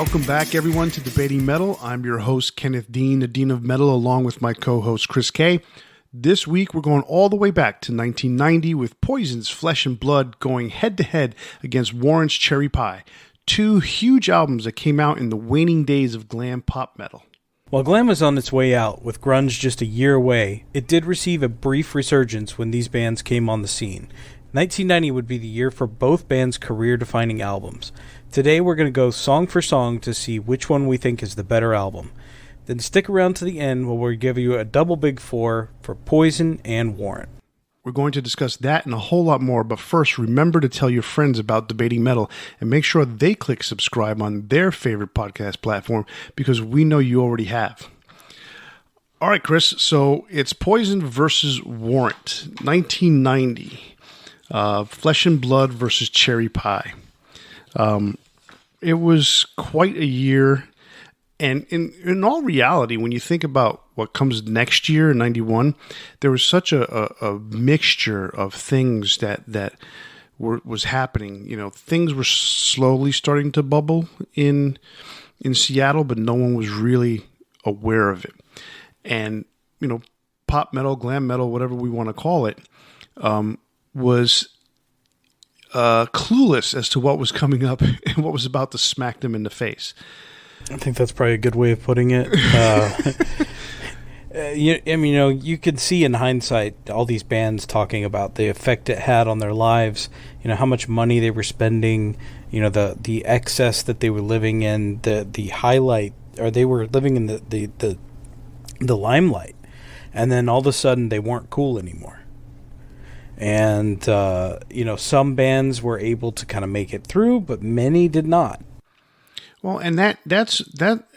Welcome back, everyone, to Debating Metal. I'm your host, Kenneth Dean, the Dean of Metal, along with my co-host, Chris K. This week, we're going all the way back to 1990 with Poison's Flesh and Blood going head-to-head against Warrant's Cherry Pie, two huge albums that came out in the waning days of glam pop metal. While glam was on its way out, with grunge just a year away, it did receive a brief resurgence when these bands came on the scene. 1990 would be the year for both bands' career-defining albums. Today we're going to go song for song to see which one we think is the better album. Then stick around to the end where we'll give you a double big four for Poison and Warrant. We're going to discuss that and a whole lot more, but first remember to tell your friends about Debating Metal and make sure they click subscribe on their favorite podcast platform because we know you already have. All right, Chris, so it's Poison versus Warrant, 1990. Flesh and Blood versus Cherry Pie. It was quite a year, and in all reality, when you think about what comes next year in 91, there was such a mixture of things that was happening. You know, things were slowly starting to bubble in Seattle, but no one was really aware of it. And, you know, pop metal, glam metal, whatever we want to call it, was clueless as to what was coming up and what was about to smack them in the face. I think that's probably a good way of putting it. You could see in hindsight all these bands talking about the effect it had on their lives, you know, how much money they were spending, you know, the excess that they were living in, the highlight, or they were living in the limelight. And then all of a sudden they weren't cool anymore. And, some bands were able to kind of make it through, but many did not. Well, and that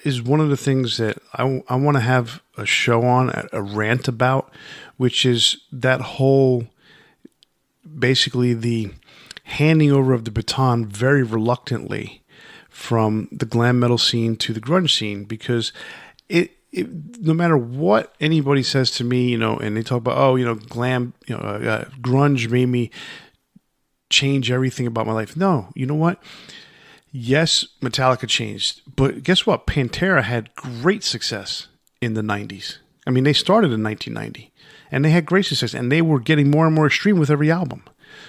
is one of the things that I want to have a show on, a rant about, which is that whole, basically the handing over of the baton very reluctantly from the glam metal scene to the grunge scene, because no matter what anybody says to me, you know, and they talk about, glam, grunge made me change everything about my life. No, you know what? Yes, Metallica changed, but guess what? Pantera had great success in the 90s. I mean, they started in 1990, and they had great success, and they were getting more and more extreme with every album.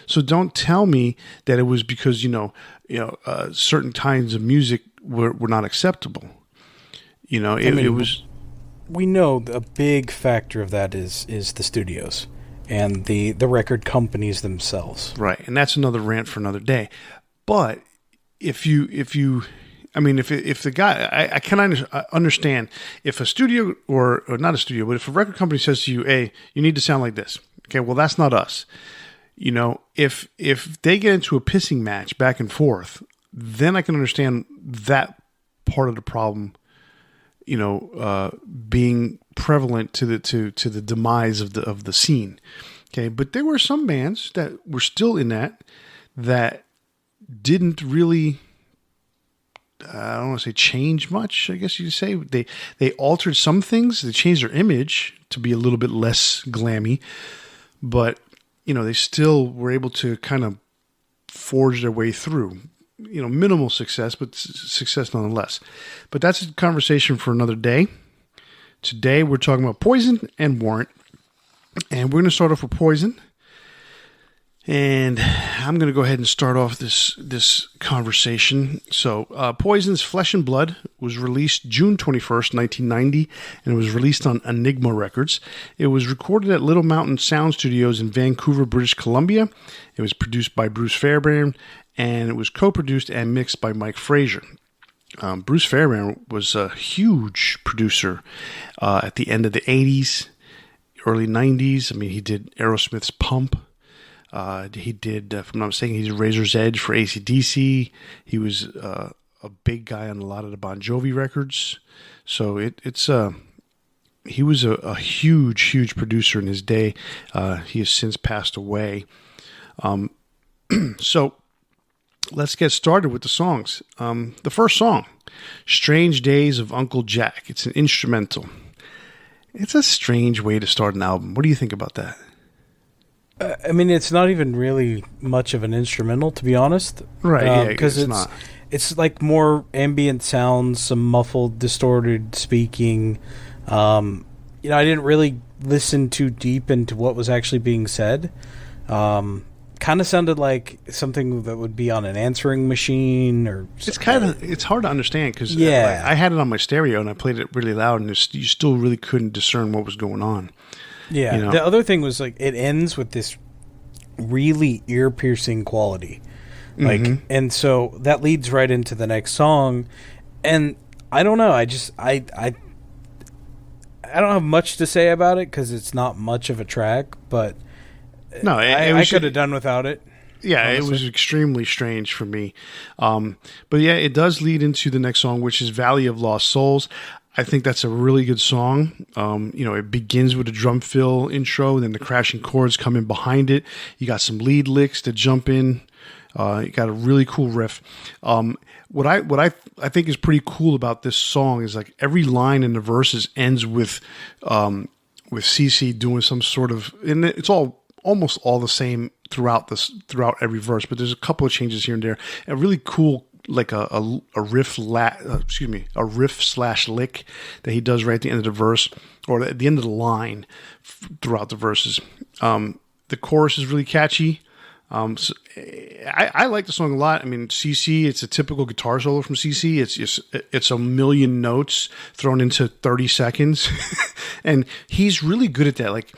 So don't tell me that it was because, certain kinds of music were not acceptable. You know, it was... We know a big factor of that is the studios and the record companies themselves. Right, and that's another rant for another day. But if the guy, I can understand if a studio or not a studio, but if a record company says to you, hey, you need to sound like this. Okay, well, that's not us. You know, if they get into a pissing match back and forth, then I can understand that part of the problem, being prevalent to the demise of the scene. Okay, but there were some bands that were still in that didn't really, I don't want to say change much, I guess you could say. They altered some things. They changed their image to be a little bit less glammy, but, they still were able to kind of forge their way through. Minimal success, but success nonetheless. But that's a conversation for another day. Today, we're talking about Poison and Warrant, and we're going to start off with Poison. And I'm going to go ahead and start off this conversation. So, Poison's Flesh and Blood was released June 21st, 1990, and it was released on Enigma Records. It was recorded at Little Mountain Sound Studios in Vancouver, British Columbia. It was produced by Bruce Fairbairn, and it was co-produced and mixed by Mike Frazier. Bruce Fairbairn was a huge producer at the end of the 80s, early 90s. I mean, he did Aerosmith's Pump. He did, if I'm not mistaken, he did Razor's Edge for AC/DC. He was a big guy on a lot of the Bon Jovi records. So he was a huge producer in his day. He has since passed away. So let's get started with the songs. The first song, Strange Days of Uncle Jack. It's an instrumental. It's a strange way to start an album. What do you think about that? It's not even really much of an instrumental, to be honest. Right, because it's not. it's like more ambient sounds, some muffled, distorted speaking. You know, I didn't really listen too deep into what was actually being said. Kind of sounded like something that would be on an answering machine, or it's hard to understand because I had it on my stereo and I played it really loud, and you still really couldn't discern what was going on. Yeah. You know? The other thing was like it ends with this really ear-piercing quality. Like, and so that leads right into the next song, and I don't know. I don't have much to say about it because it's not much of a track, but no, I could have done without it. Yeah, honestly. It was extremely strange for me. But yeah, it does lead into the next song, which is Valley of Lost Souls. I think that's a really good song. You know, it begins with a drum fill intro, then the crashing chords come in behind it. You got some lead licks that jump in. You got a really cool riff. What I think is pretty cool about this song is like every line in the verses ends with CC doing some sort of, and it's almost all the same throughout every verse, but there's a couple of changes here and there. A really cool like a riff a riff slash lick that he does right at the end of the verse or at the end of the line throughout the verses. The chorus is really catchy. So I like the song a lot. I mean, CC, it's a typical guitar solo from CC. It's a million notes thrown into 30 seconds. And he's really good at that. Like,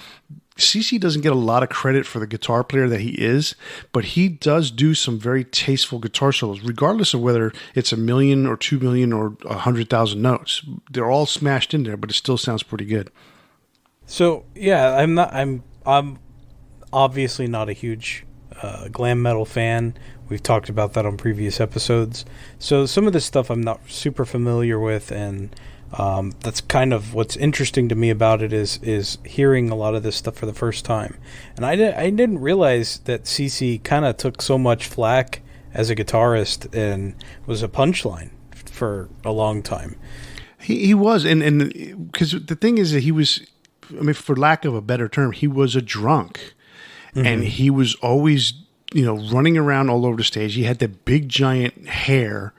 CC doesn't get a lot of credit for the guitar player that he is, but he does do some very tasteful guitar solos, regardless of whether it's 1 million or 2 million or 100,000 notes. They're all smashed in there, but it still sounds pretty good. So yeah, I'm obviously not a huge glam metal fan. We've talked about that on previous episodes. So some of this stuff I'm not super familiar with, and that's kind of what's interesting to me about it is hearing a lot of this stuff for the first time. And I didn't realize that CC kind of took so much flack as a guitarist and was a punchline for a long time. He was, and because the thing is that he was, I mean, for lack of a better term, he was a drunk. And he was always, running around all over the stage. He had that big giant hair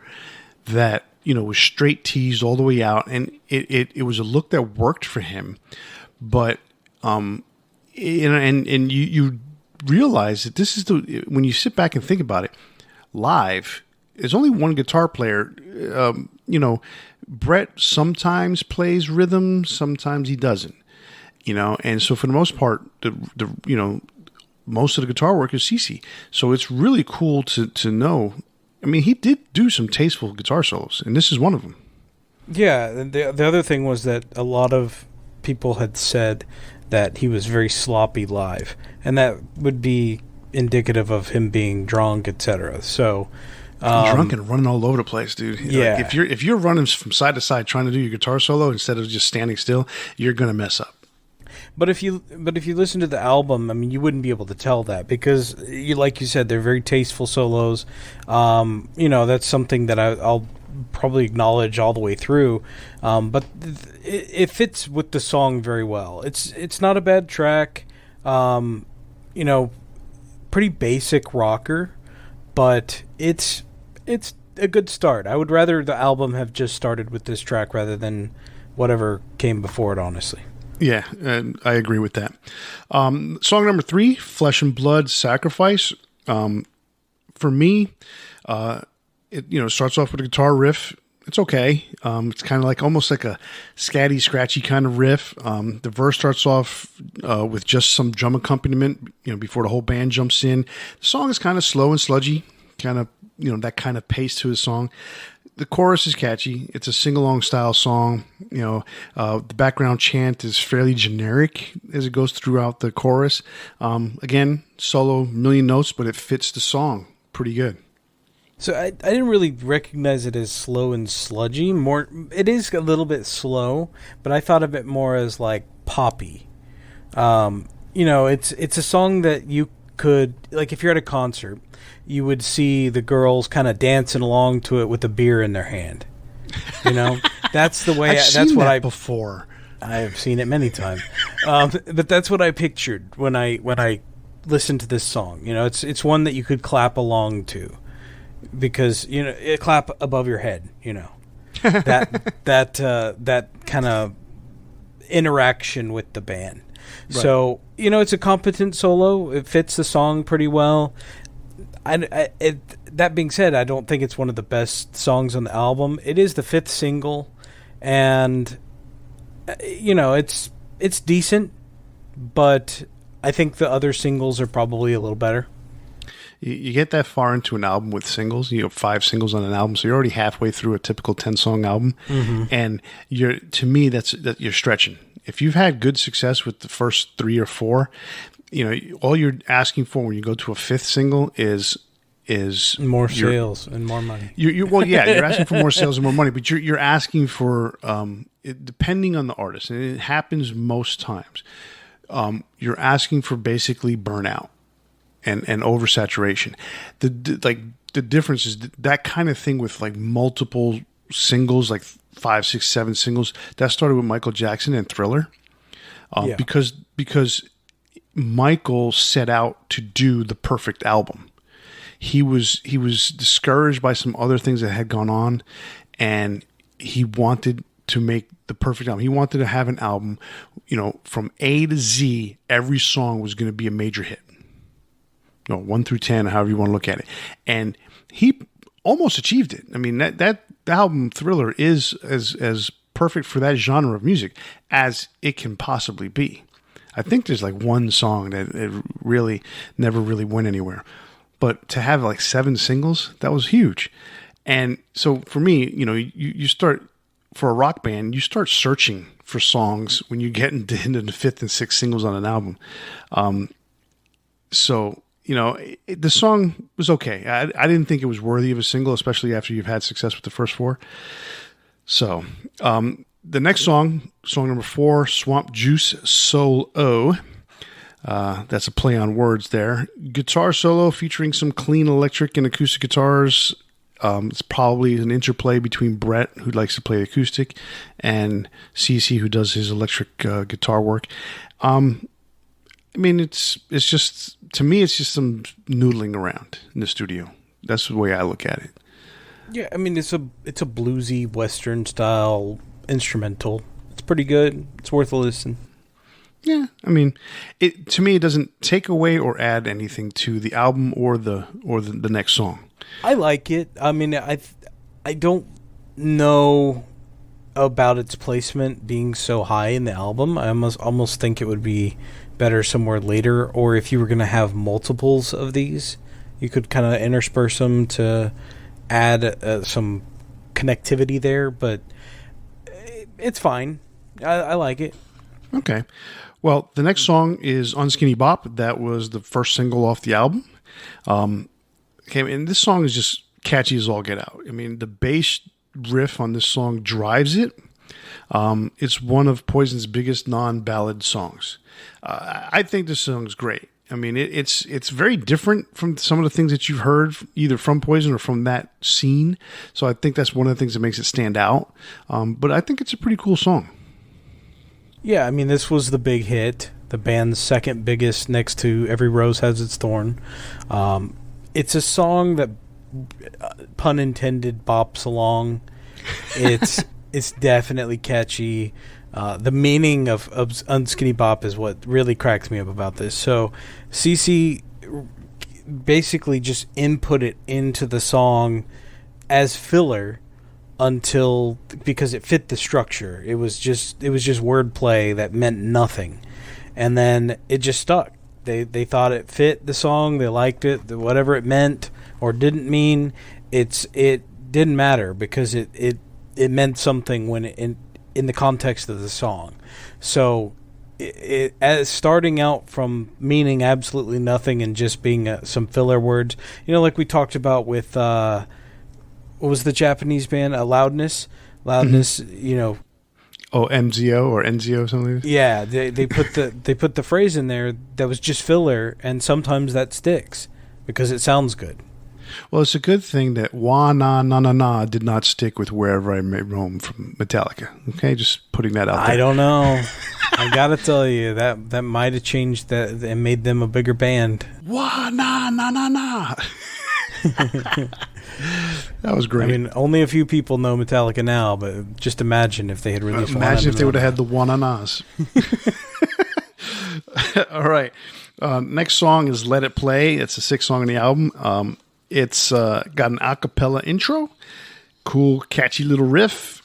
that, was straight teased all the way out. And it was a look that worked for him. But, and you realize that this is when you sit back and think about it, live, there's only one guitar player. Brett sometimes plays rhythm, sometimes he doesn't. And so for the most part, most of the guitar work is CC. So it's really cool to know. I mean, he did do some tasteful guitar solos, and this is one of them. Yeah, and the other thing was that a lot of people had said that he was very sloppy live, and that would be indicative of him being drunk, etc. So drunk and running all over the place, dude. Yeah. Like if you're running from side to side trying to do your guitar solo instead of just standing still, you're gonna mess up. But if you listen to the album, I mean, you wouldn't be able to tell that because, like you said, they're very tasteful solos. That's something that I'll probably acknowledge all the way through. But it fits with the song very well. It's not a bad track. Pretty basic rocker, but it's a good start. I would rather the album have just started with this track rather than whatever came before it, honestly. Yeah, I agree with that. Song number 3, Flesh and Blood Sacrifice. For me, it starts off with a guitar riff. It's okay. It's kind of like almost like a scatty, scratchy kind of riff. The verse starts off with just some drum accompaniment, before the whole band jumps in. The song is kind of slow and sludgy, kind of, that kind of pace to the song. The chorus is catchy. It's a sing-along style song. The background chant is fairly generic as it goes throughout the chorus. Again, solo, million notes, but it fits the song pretty good. So I didn't really recognize it as slow and sludgy. It is a little bit slow, but I thought of it more as like poppy. It's a song that you could, like, if you're at a concert, you would see the girls kind of dancing along to it with a beer in their hand. That's the way. Before. I have seen it many times, but that's what I pictured when I listened to this song. It's one that you could clap along to. because a clap above your head, that kind of interaction with the band. Right. So it's a competent solo. It fits the song pretty well. That being said, I don't think it's one of the best songs on the album. It is the 5th single, and it's decent, but I think the other singles are probably a little better. You get that far into an album with singles, 5 singles on an album, so you're already halfway through a typical 10-song album, and to me that you're stretching. If you've had good success with the first 3 or 4, all you're asking for when you go to a 5th single is more sales and more money. You're asking for more sales and more money, but you're asking for depending on the artist, and it happens most times. You're asking for basically burnout and oversaturation. The difference is that kind of thing with like multiple singles, like 5, 6, 7 singles. That started with Michael Jackson and Thriller, because Michael set out to do the perfect album. He was discouraged by some other things that had gone on, and he wanted to make the perfect album. He wanted to have an album, from A to Z, every song was going to be a major hit. 1 through 10, however you want to look at it. And he almost achieved it. I mean, that album Thriller is as perfect for that genre of music as it can possibly be. I think there's like one song that it really never really went anywhere. But to have like 7 singles, that was huge. And so for me, you start, for a rock band, you start searching for songs when you get into the 5th and 6th singles on an album. The song was okay. I didn't think it was worthy of a single, especially after you've had success with the first 4. So the next song number 4, Swamp Juice Solo. That's a play on words there. Guitar solo featuring some clean electric and acoustic guitars. It's probably an interplay between Brett, who likes to play acoustic, and CC, who does his electric guitar work. It's just, to me, it's just some noodling around in the studio. That's the way I look at it. Yeah, it's a bluesy Western style instrumental. It's pretty good. It's worth a listen. Yeah, to me, it doesn't take away or add anything to the album or the next song. I like it. I don't know about its placement being so high in the album. I almost think it would be better somewhere later, or if you were going to have multiples of these, you could kind of intersperse them to add some connectivity there, but it's fine. I like it. Okay. Well, the next song is Unskinny Bop. That was the first single off the album. And this song is just catchy as all get out. The bass riff on this song drives it. It's one of Poison's biggest non-ballad songs. I think this song is great. It's very different from some of the things that you've heard either from Poison or from that scene. So I think that's one of the things that makes it stand out. But I think it's a pretty cool song. Yeah, this was the big hit, the band's second biggest next to Every Rose Has Its Thorn. It's a song that, pun intended, bops along. It's definitely catchy. The meaning of Unskinny Bop is what really cracks me up about this. So CC basically just input it into the song as filler because it fit the structure. It was just wordplay that meant nothing, and then it just stuck. They thought it fit the song. They liked it. Whatever it meant or didn't mean, it didn't matter because it meant something when in the context of the song. So it as starting out from meaning absolutely nothing and just being some filler words, like we talked about with what was the Japanese band? Loudness, Mm-hmm. Oh, MZO or NZO or something. Yeah, they put the phrase in there that was just filler, and sometimes that sticks because it sounds good. Well, it's a good thing that "Wah Na Na Na Na" did not stick with "Wherever I May Roam" from Metallica. Okay, just putting that out there. I don't know. I gotta tell you that might have changed that and made them a bigger band. "Wah Na Na Na Na." That was great. I mean, only a few people know Metallica now, but just imagine if they had released one. Imagine if they would have had the one on Oz. All right. Next song is Let It Play. It's the 6th song on the album. It's got an a cappella intro, cool, catchy little riff,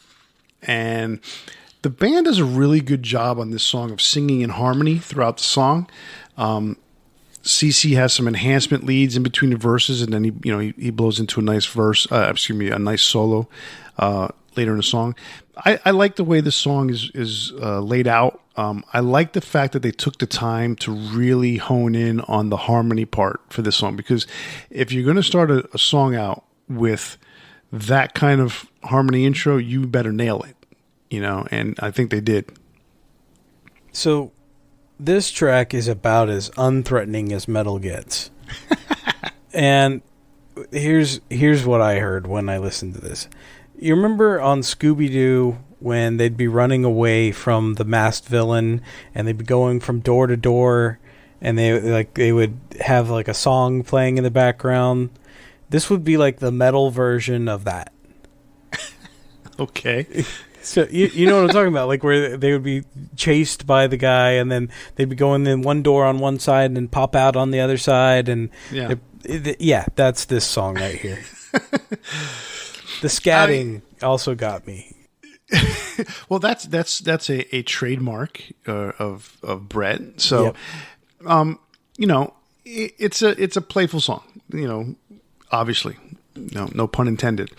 and the band does a really good job on this song of singing in harmony throughout the song. CC has some enhancement leads in between the verses, and then he blows into a nice verse. A nice solo later in the song. I like the way the song is laid out. I like the fact that they took the time to really hone in on the harmony part for this song, because if you're going to start a song out with that kind of harmony intro, you better nail it, and I think they did. So this track is about as unthreatening as metal gets. And here's what I heard when I listened to this. You remember on Scooby-Doo when they'd be running away from the masked villain and they'd be going from door to door and they would have like a song playing in the background? This would be like the metal version of that. Okay. So you know what I'm talking about, like where they would be chased by the guy and then they'd be going in one door on one side and then pop out on the other side, and yeah, that's this song right here. The scatting also got me. Well, that's a trademark of Brett. So, yep. It's a playful song. Obviously, no pun intended.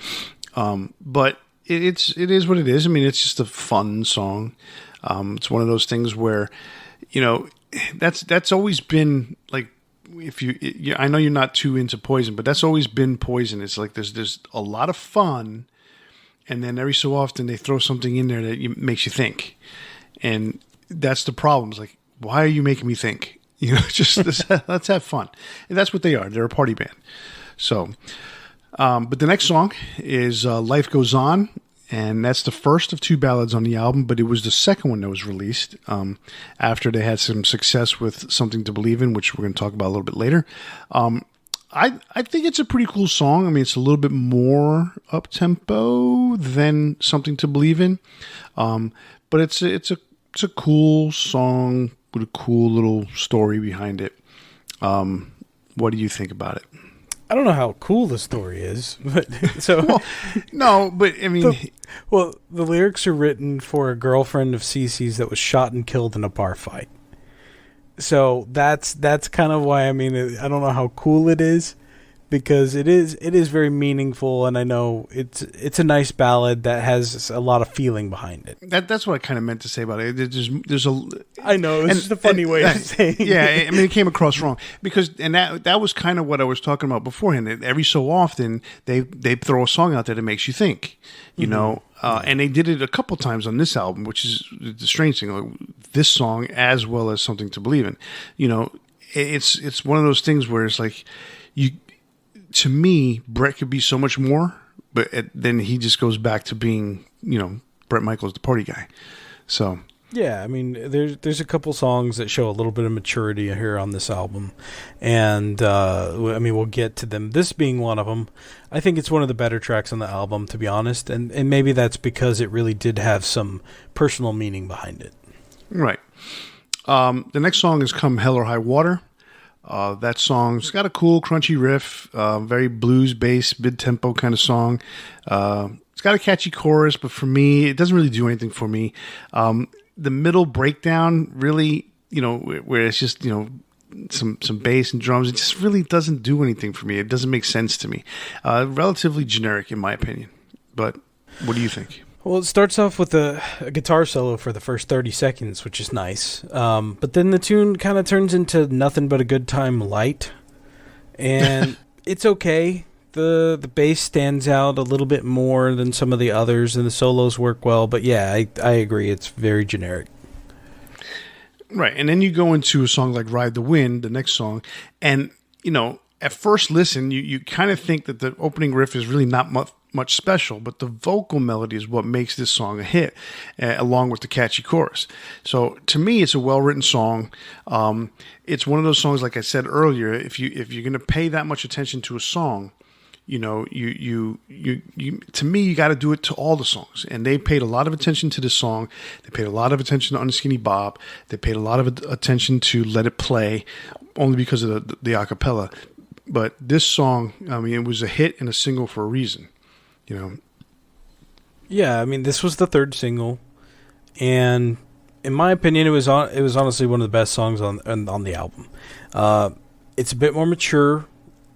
But it is what it is. I mean, it's just a fun song. It's one of those things where, that's always been like, I know you're not too into Poison, but that's always been Poison. It's like there's a lot of fun, and then every so often they throw something in there that makes you think, and that's the problem. It's like, why are you making me think? Just let's have fun, and that's what they are. They're a party band. So, but the next song is Life Goes On. And that's the first of 2 ballads on the album, but it was the second one that was released after they had some success with Something to Believe In, which we're going to talk about a little bit later. I think it's a pretty cool song. I mean, it's a little bit more up-tempo than Something to Believe In, but it's a cool song with a cool little story behind it. What do you think about it? I don't know how cool the story is, but so well, no, but I mean, the lyrics are written for a girlfriend of Cece's that was shot and killed in a bar fight. So that's kind of why, I mean, I don't know how cool it is, because it is very meaningful, and I know it's a nice ballad that has a lot of feeling behind it. That's what I kind of meant to say about it. There's a I know, it's just a funny way of saying it. Yeah, I mean, it came across wrong because that was kind of what I was talking about beforehand. Every so often they throw a song out there that makes you think, and they did it a couple times on this album, which is the strange thing. Like this song as well as Something to Believe In. It's one of those things where it's like to me, Brett could be so much more, but then he just goes back to being, Brett Michaels, the party guy. So yeah, I mean, there's a couple songs that show a little bit of maturity here on this album, and I mean, we'll get to them. This being one of them, I think it's one of the better tracks on the album, to be honest, and maybe that's because it really did have some personal meaning behind it. Right. The next song is Come Hell or High Water. That song's got a cool, crunchy riff, very blues-based, mid-tempo kind of song. It's got a catchy chorus, but for me, it doesn't really do anything for me. The middle breakdown really, where it's just, some bass and drums, it just really doesn't do anything for me. It doesn't make sense to me. Relatively generic, in my opinion. But what do you think? Well, it starts off with a guitar solo for the first 30 seconds, which is nice. But then the tune kind of turns into Nothing But a Good Time Light. And it's okay. The bass stands out a little bit more than some of the others, and the solos work well. But yeah, I agree. It's very generic. Right. And then you go into a song like Ride the Wind, the next song. And, at first listen, you kind of think that the opening riff is really not much special, but the vocal melody is what makes this song a hit, along with the catchy chorus. So to me, it's a well-written song. It's one of those songs, like I said earlier, if you're going to pay that much attention to a song, to me, you got to do it to all the songs. And they paid a lot of attention to this song. They paid a lot of attention to Unskinny Bob. They paid a lot of attention to Let It Play, only because of the acapella. But this song, I mean, it was a hit and a single for a reason, Yeah, I mean, this was the third single, and in my opinion, it was honestly one of the best songs on the album. It's a bit more mature,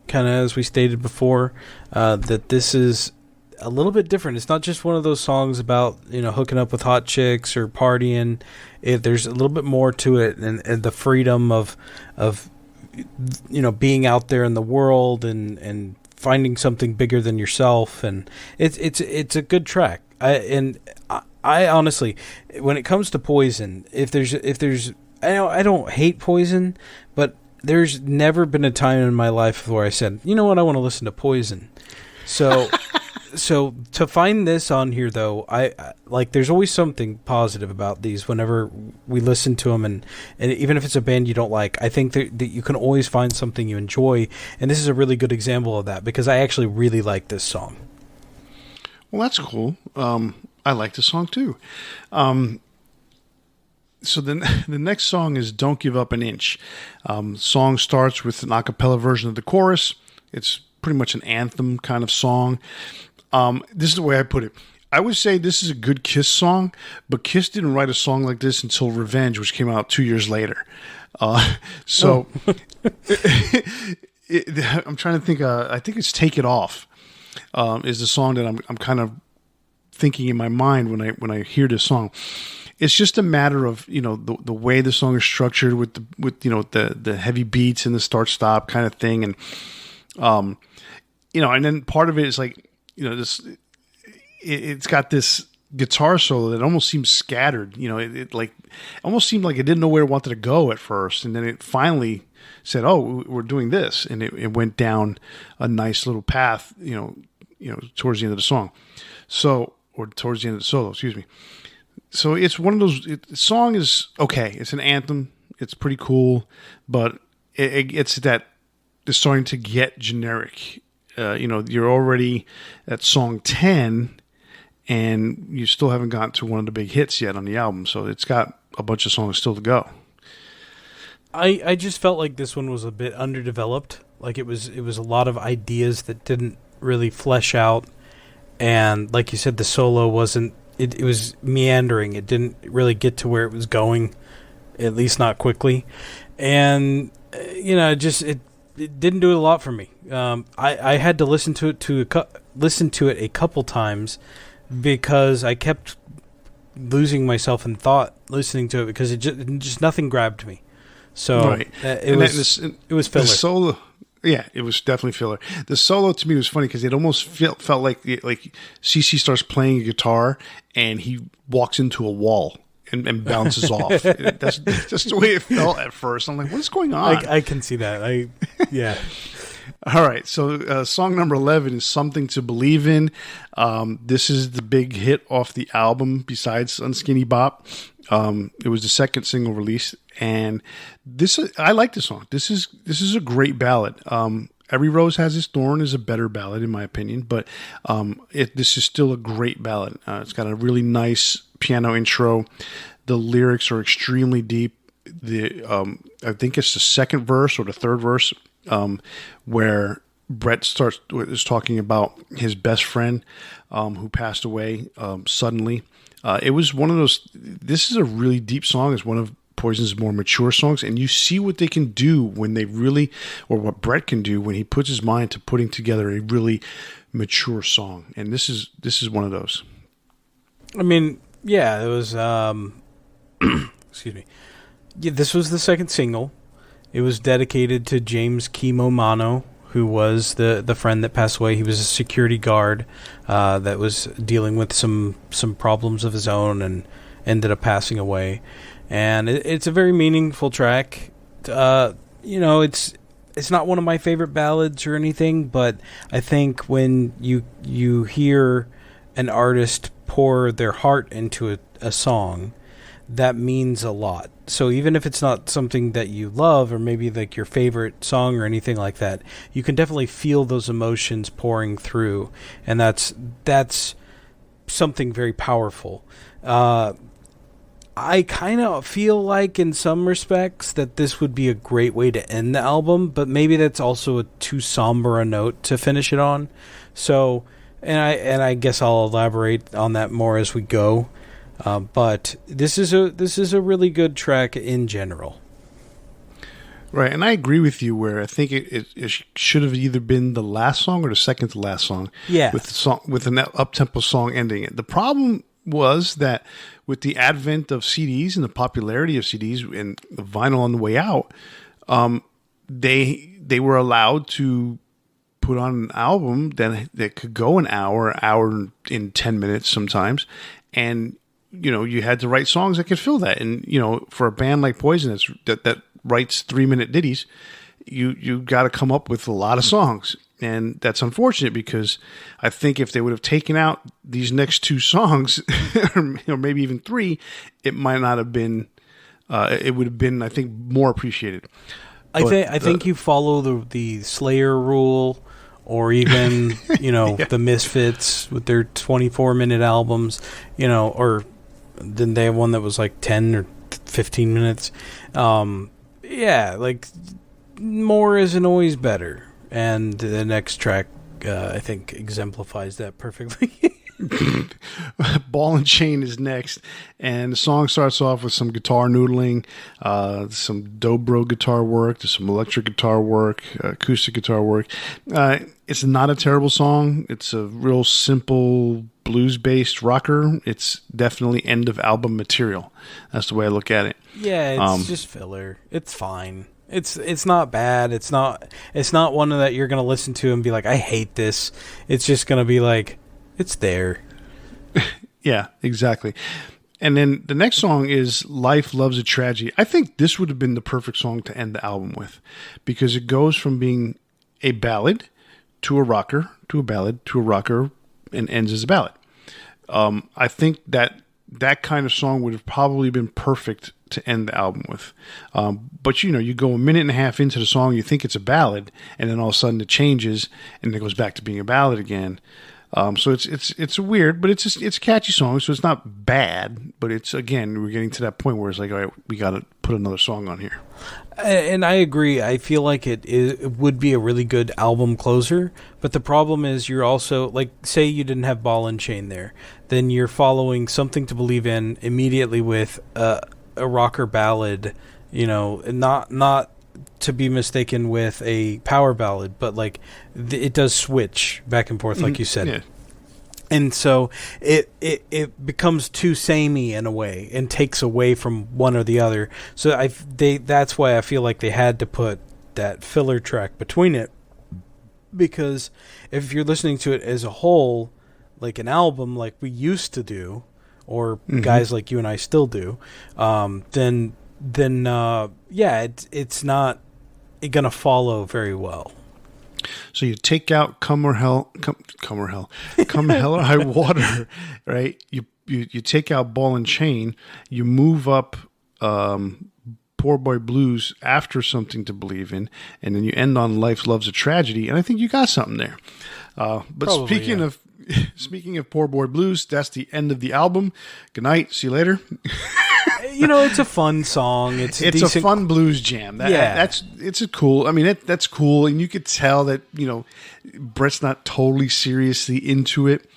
kind of as we stated before. That this is a little bit different. It's not just one of those songs about hooking up with hot chicks or partying. There's a little bit more to it, and the freedom of being out there in the world and finding something bigger than yourself, and it's a good track. I honestly, when it comes to Poison, if there's I don't hate Poison, but there's never been a time in my life where I said, you know what, I want to listen to Poison. So So to find this on here, though, I like. There's always something positive about these. Whenever we listen to them, and even if it's a band you don't like, I think that you can always find something you enjoy. And this is a really good example of that because I actually really like this song. Well, that's cool. I like the song too. So the next song is "Don't Give Up an Inch." Song starts with an a cappella version of the chorus. It's pretty much an anthem kind of song. This is the way I put it. I would say this is a good Kiss song, but Kiss didn't write a song like this until Revenge, which came out 2 years later. I'm trying to think. I think it's "Take It Off" is the song that I'm kind of thinking in my mind when I hear this song. It's just a matter of the way the song is structured with the heavy beats and the start stop kind of thing, and and then part of it is like this. It's got this guitar solo that almost seems scattered. It like almost seemed like it didn't know where it wanted to go at first, and then it finally said, "Oh, we're doing this," and it went down a nice little path. Towards the end of the song, or towards the end of the solo. Excuse me. So it's one of those. The song is okay. It's an anthem. It's pretty cool, but it's that it's starting to get generic. You're already at song 10, and you still haven't gotten to one of the big hits yet on the album. So it's got a bunch of songs still to go. I just felt like this one was a bit underdeveloped. Like it was a lot of ideas that didn't really flesh out, and like you said, the solo wasn't. It was meandering. It didn't really get to where it was going, at least not quickly. And, it didn't do a lot for me. I had to listen to it a couple times because I kept losing myself in thought listening to it because it just nothing grabbed me. So right. It was filler. The solo. Yeah, it was definitely filler. The solo to me was funny because it almost felt like CC starts playing a guitar and he walks into a wall and bounces off. That's just the way it felt at first. I'm like, what's going on? I can see that. Yeah. All right, so song number 11 is "Something to Believe In." This is the big hit off the album besides Unskinny Bop. It was the second single release, and I like this song. This is a great ballad. "Every Rose Has Its Thorn" is a better ballad in my opinion, but this is still a great ballad. It's got a really nice piano intro. The lyrics are extremely deep. I think it's the second verse or the third verse where Brett is talking about his best friend who passed away suddenly. It was one of those. This is a really deep song. It's one of Poison's more mature songs, and you see what they can do when they really, or what Brett can do when he puts his mind to putting together a really mature song. And this is one of those. I mean, yeah, it was. Excuse me. Yeah, this was the second single. It was dedicated to James Kimomano, who was the friend that passed away. He was a security guard that was dealing with some problems of his own and ended up passing away. And it's a very meaningful track. It's not one of my favorite ballads or anything, but I think when you hear an artist pour their heart into a song, that means a lot. So even if it's not something that you love or maybe like your favorite song or anything like that, you can definitely feel those emotions pouring through, and that's something very powerful. I kind of feel like in some respects that this would be a great way to end the album, but maybe that's also a too somber a note to finish it on. So, and I guess I'll elaborate on that more as we go. But this is a really good track in general. Right, and I agree with you where I think it should have either been the last song or the second to last song. Yeah. With an up-tempo song ending it. The problem was that with the advent of CDs and the popularity of CDs and the vinyl on the way out, they were allowed to put on an album that could go an hour in 10 minutes sometimes, and you had to write songs that could fill that. And for a band like Poison that writes 3-minute ditties, you got to come up with a lot of songs. And that's unfortunate because I think if they would have taken out these next 2 songs, or maybe even 3, it might not have been. It would have been, I think, more appreciated. I think you follow the Slayer rule, or even the Misfits with their 24-minute albums, or then they have one that was like 10 or 15 minutes. Like more isn't always better. And the next track, I think, exemplifies that perfectly. Ball and Chain is next, and the song starts off with some guitar noodling, some dobro guitar work, some electric guitar work, acoustic guitar work. It's not a terrible song. It's a real simple blues-based rocker. It's definitely end-of-album material. That's the way I look at it. Yeah, it's just filler. It's fine. It's not bad. It's not one that you're gonna listen to and be like, I hate this. It's just gonna be like, it's there. Yeah, exactly. And then the next song is Life Loves a Tragedy. I think this would have been the perfect song to end the album with, because it goes from being a ballad to a rocker, to a ballad, to a rocker, and ends as a ballad. I think that kind of song would have probably been perfect to end the album with. But you go a minute and a half into the song, you think it's a ballad, and then all of a sudden it changes and it goes back to being a ballad again. So it's weird, but it's a catchy song, so it's not bad. But it's, again, we're getting to that point where it's like, all right, we got to put another song on here. And I agree. I feel like it would be a really good album closer. But the problem is, you're also, like, say you didn't have Ball and Chain there, then you're following Something to Believe in immediately with a rocker ballad. Not to be mistaken with a power ballad, but like it does switch back and forth, like you said. Yeah. And so it becomes too samey in a way and takes away from one or the other. So that's why I feel like they had to put that filler track between it, because if you're listening to it as a whole, like an album like we used to do, or guys like you and I still do, then it's not gonna follow very well. So you take out come hell or high water, right? You take out Ball and Chain, you move up Poor Boy Blues after Something to Believe in, and then you end on Life Loves a Tragedy, and I think you got something there. But probably, speaking of Poor Boy Blues, that's the end of the album. Good night. See you later. It's a fun song. It's a fun blues jam. It's cool. I mean, that's cool, and you could tell that Brett's not totally seriously into it.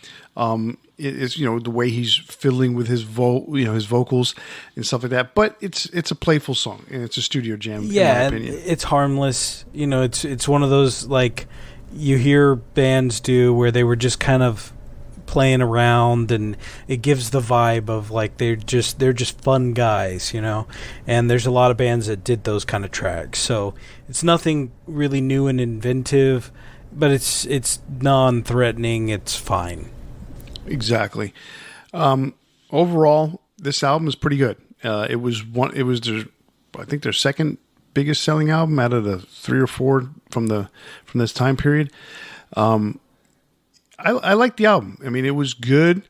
It's the way he's fiddling with his his vocals and stuff like that. But it's a playful song, and it's a studio jam. Yeah, in my opinion. It's harmless. It's one of those, like, you hear bands do where they were just kind of playing around, and it gives the vibe of like they're just fun guys, and there's a lot of bands that did those kind of tracks. So it's nothing really new and inventive, but it's non-threatening. It's fine. Exactly. Overall, this album is pretty good. It was I think their second biggest selling album out of the 3 or 4 from this time period. I like the album. I mean, it was good.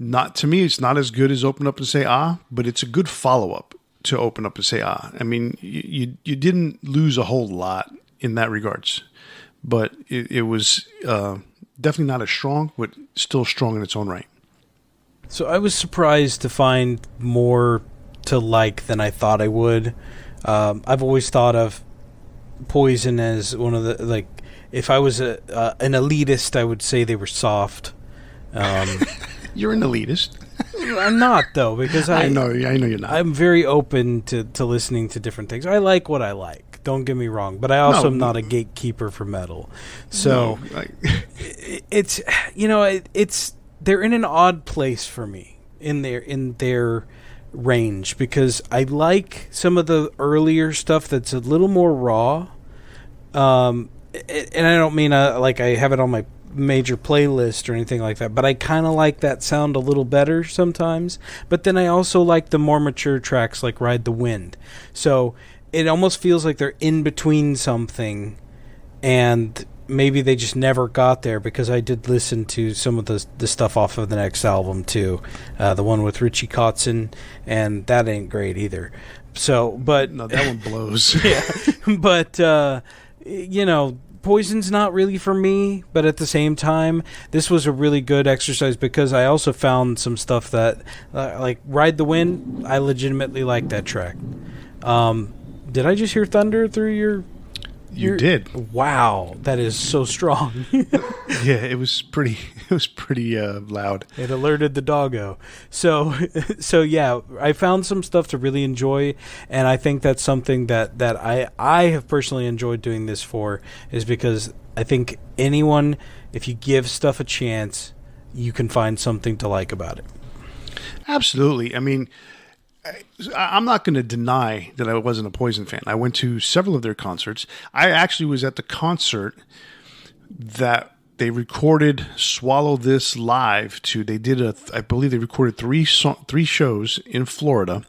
Not to me, it's not as good as Open Up and Say Ah, but it's a good follow-up to Open Up and Say Ah. I mean, you didn't lose a whole lot in that regards, but it was definitely not as strong, but still strong in its own right. So I was surprised to find more to like than I thought I would. I've always thought of Poison as one of the, like, if I was an elitist, I would say they were soft. You're an elitist. I'm not, though, because I know you're not. I'm very open to listening to different things. I like what I like. Don't get me wrong, but I also am not a gatekeeper for metal. So it's they're in an odd place for me in their range, because I like some of the earlier stuff that's a little more raw. And I don't mean like I have it on my major playlist or anything like that, but I kind of like that sound a little better sometimes. But then I also like the more mature tracks like Ride the Wind. So it almost feels like they're in between something, and maybe they just never got there, because I did listen to some of the stuff off of the next album too, the one with Richie Kotzen, and that ain't great either. So, but no, that one blows. Yeah, but Poison's not really for me, but at the same time, this was a really good exercise, because I also found some stuff that, like Ride the Wind, I legitimately like that track. Did I just hear thunder through your... You did. Wow, that is so strong. Yeah, it was pretty loud. It alerted the doggo. So yeah, I found some stuff to really enjoy, and I think that's something that I have personally enjoyed doing this for, is because I think anyone, if you give stuff a chance, you can find something to like about it. Absolutely. I mean, I'm not going to deny that I wasn't a Poison fan. I went to several of their concerts. I actually was at the concert that they recorded Swallow This live to. They did I believe they recorded three shows in Florida.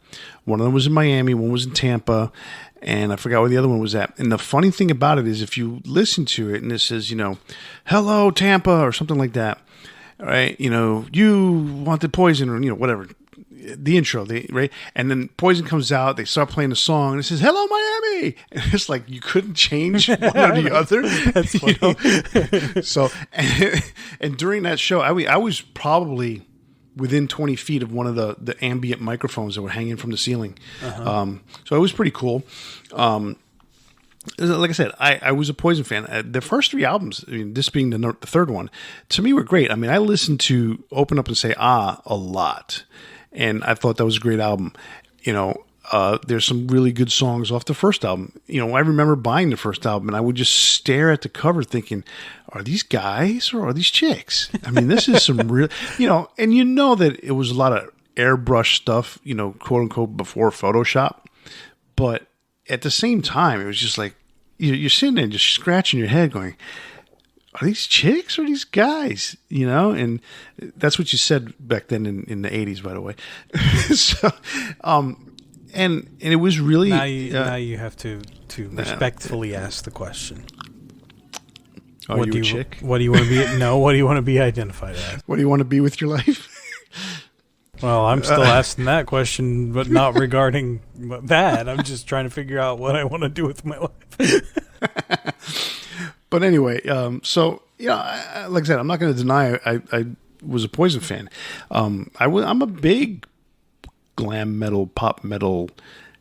One of them was in Miami, one was in Tampa, and I forgot where the other one was at. And the funny thing about it is, if you listen to it and it says, hello Tampa or something like that, right? You wanted Poison, or whatever. The intro, right? And then Poison comes out, they start playing the song, and it says, "Hello, Miami!" And it's like, you couldn't change one or the other. That's funny. So, and during that show, I was probably within 20 feet of one of the ambient microphones that were hanging from the ceiling. Uh-huh. So it was pretty cool. Like I said, I was a Poison fan. The first three albums, this being the third one, to me were great. I mean, I listened to Open Up and Say Ah a lot, and I thought that was a great album. There's some really good songs off the first album. I remember buying the first album, and I would just stare at the cover thinking, are these guys or are these chicks? I mean, this is some real, and that it was a lot of airbrush stuff, quote unquote, before Photoshop. But at the same time, it was just like, you're sitting there just scratching your head going, are these chicks or these guys? And that's what you said back then in the 80s, by the way. So, and it was really... Now you have to respectfully ask the question. Are you a chick? What do you want to be? No, what do you want to be identified as? What do you want to be with your life? Well, I'm still asking that question, but not regarding that. I'm just trying to figure out what I want to do with my life. But anyway, like I said, I'm not going to deny I was a Poison fan. I'm a big glam metal, pop metal,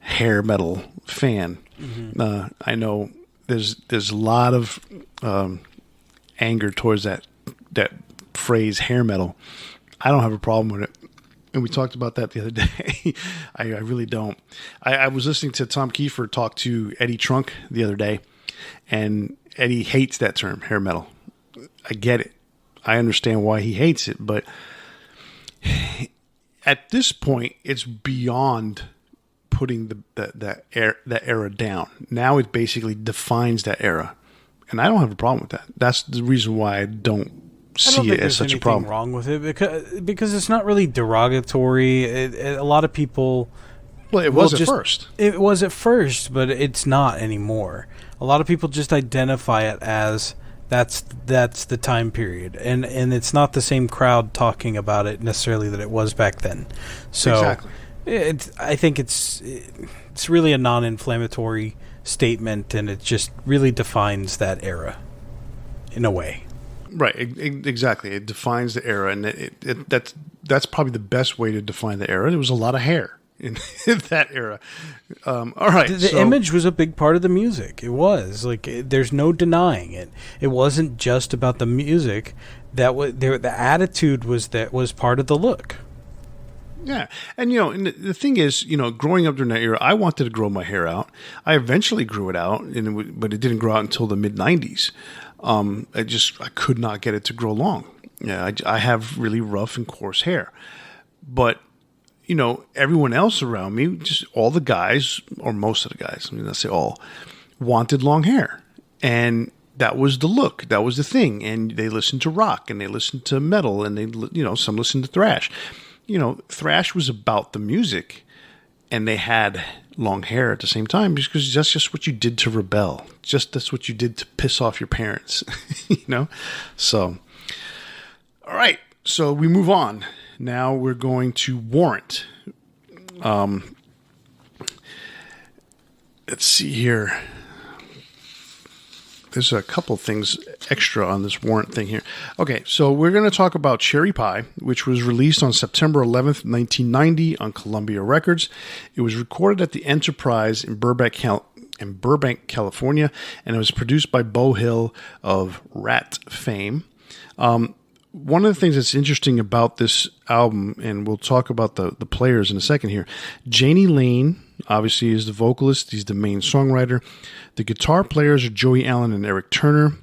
hair metal fan. Mm-hmm. I know there's a lot of anger towards that phrase hair metal. I don't have a problem with it. And we talked about that the other day. I really don't. I was listening to Tom Kiefer talk to Eddie Trunk the other day, and Eddie hates that term, hair metal. I get it. I understand why he hates it, but at this point, it's beyond putting that era down. Now it basically defines that era, and I don't have a problem with that. That's the reason why I don't see it as such a problem. Wrong with it because it's not really derogatory. A lot of people. Well, it was at first. It was at first, but it's not anymore. A lot of people just identify it as That's the time period, and it's not the same crowd talking about it necessarily that it was back then. So exactly. I think it's really a non-inflammatory statement, and it just really defines that era in a way. Right, exactly. It defines the era, and that's probably the best way to define the era. There was a lot of hair in that era. All right, the image was a big part of the music. It was like there's no denying it. It wasn't just about the music. The attitude was part of the look. Yeah, and and the thing is, growing up during that era, I wanted to grow my hair out. I eventually grew it out, but it didn't grow out until the mid '90s. I could not get it to grow long. Yeah, I have really rough and coarse hair, but everyone else around me, just all the guys, or most of the guys, let's say all, wanted long hair, and that was the look, that was the thing, and they listened to rock, and they listened to metal, and they, some listened to thrash. Thrash was about the music, and they had long hair at the same time because that's just what you did to rebel. That's what you did to piss off your parents, So, all right. So we move on. Now we're going to Warrant. Let's see here. There's a couple things extra on this Warrant thing here. Okay, so we're going to talk about Cherry Pie, which was released on September 11th, 1990 on Columbia Records. It was recorded at the Enterprise in Burbank, California, and it was produced by Beau Hill of Rat fame. One of the things that's interesting about this album, and we'll talk about the players in a second here, Janie Lane, obviously, is the vocalist. He's the main songwriter. The guitar players are Joey Allen and Eric Turner.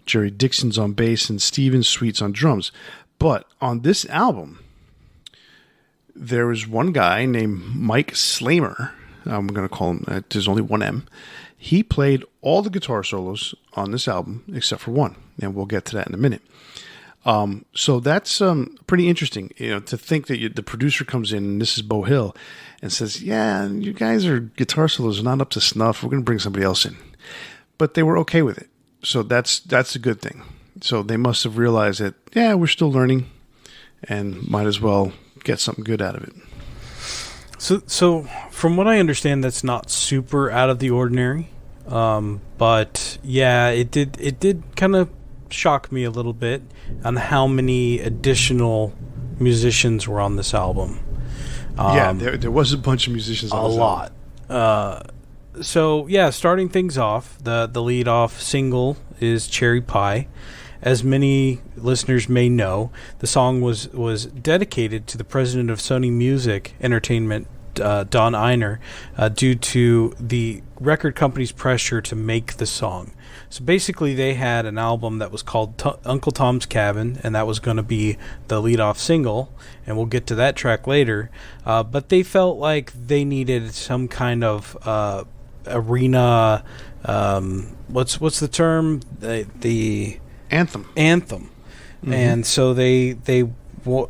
Jerry Dixon's on bass and Steven Sweet's on drums. But on this album, there was one guy named Mike Slamer. I'm going to call him, there's only one M. He played all the guitar solos on this album except for one, and we'll get to that in a minute. So that's pretty interesting, to think that the producer comes in, and this is Beau Hill, and says, yeah, you guys are guitar solos are not up to snuff. We're going to bring somebody else in. But they were okay with it. So that's a good thing. So they must have realized that, yeah, we're still learning and might as well get something good out of it. So from what I understand, that's not super out of the ordinary. But yeah, it did kind of shock me a little bit on how many additional musicians were on this album. There was a bunch of musicians on this album. A lot. So yeah, starting things off, the lead off single is Cherry Pie. As many listeners may know, the song was dedicated to the president of Sony Music Entertainment, Don Einer, due to the record company's pressure to make the song. So basically, they had an album that was called Uncle Tom's Cabin, and that was going to be the lead-off single, and we'll get to that track later. But they felt like they needed some kind of arena. What's the term? The anthem. Mm-hmm. And so they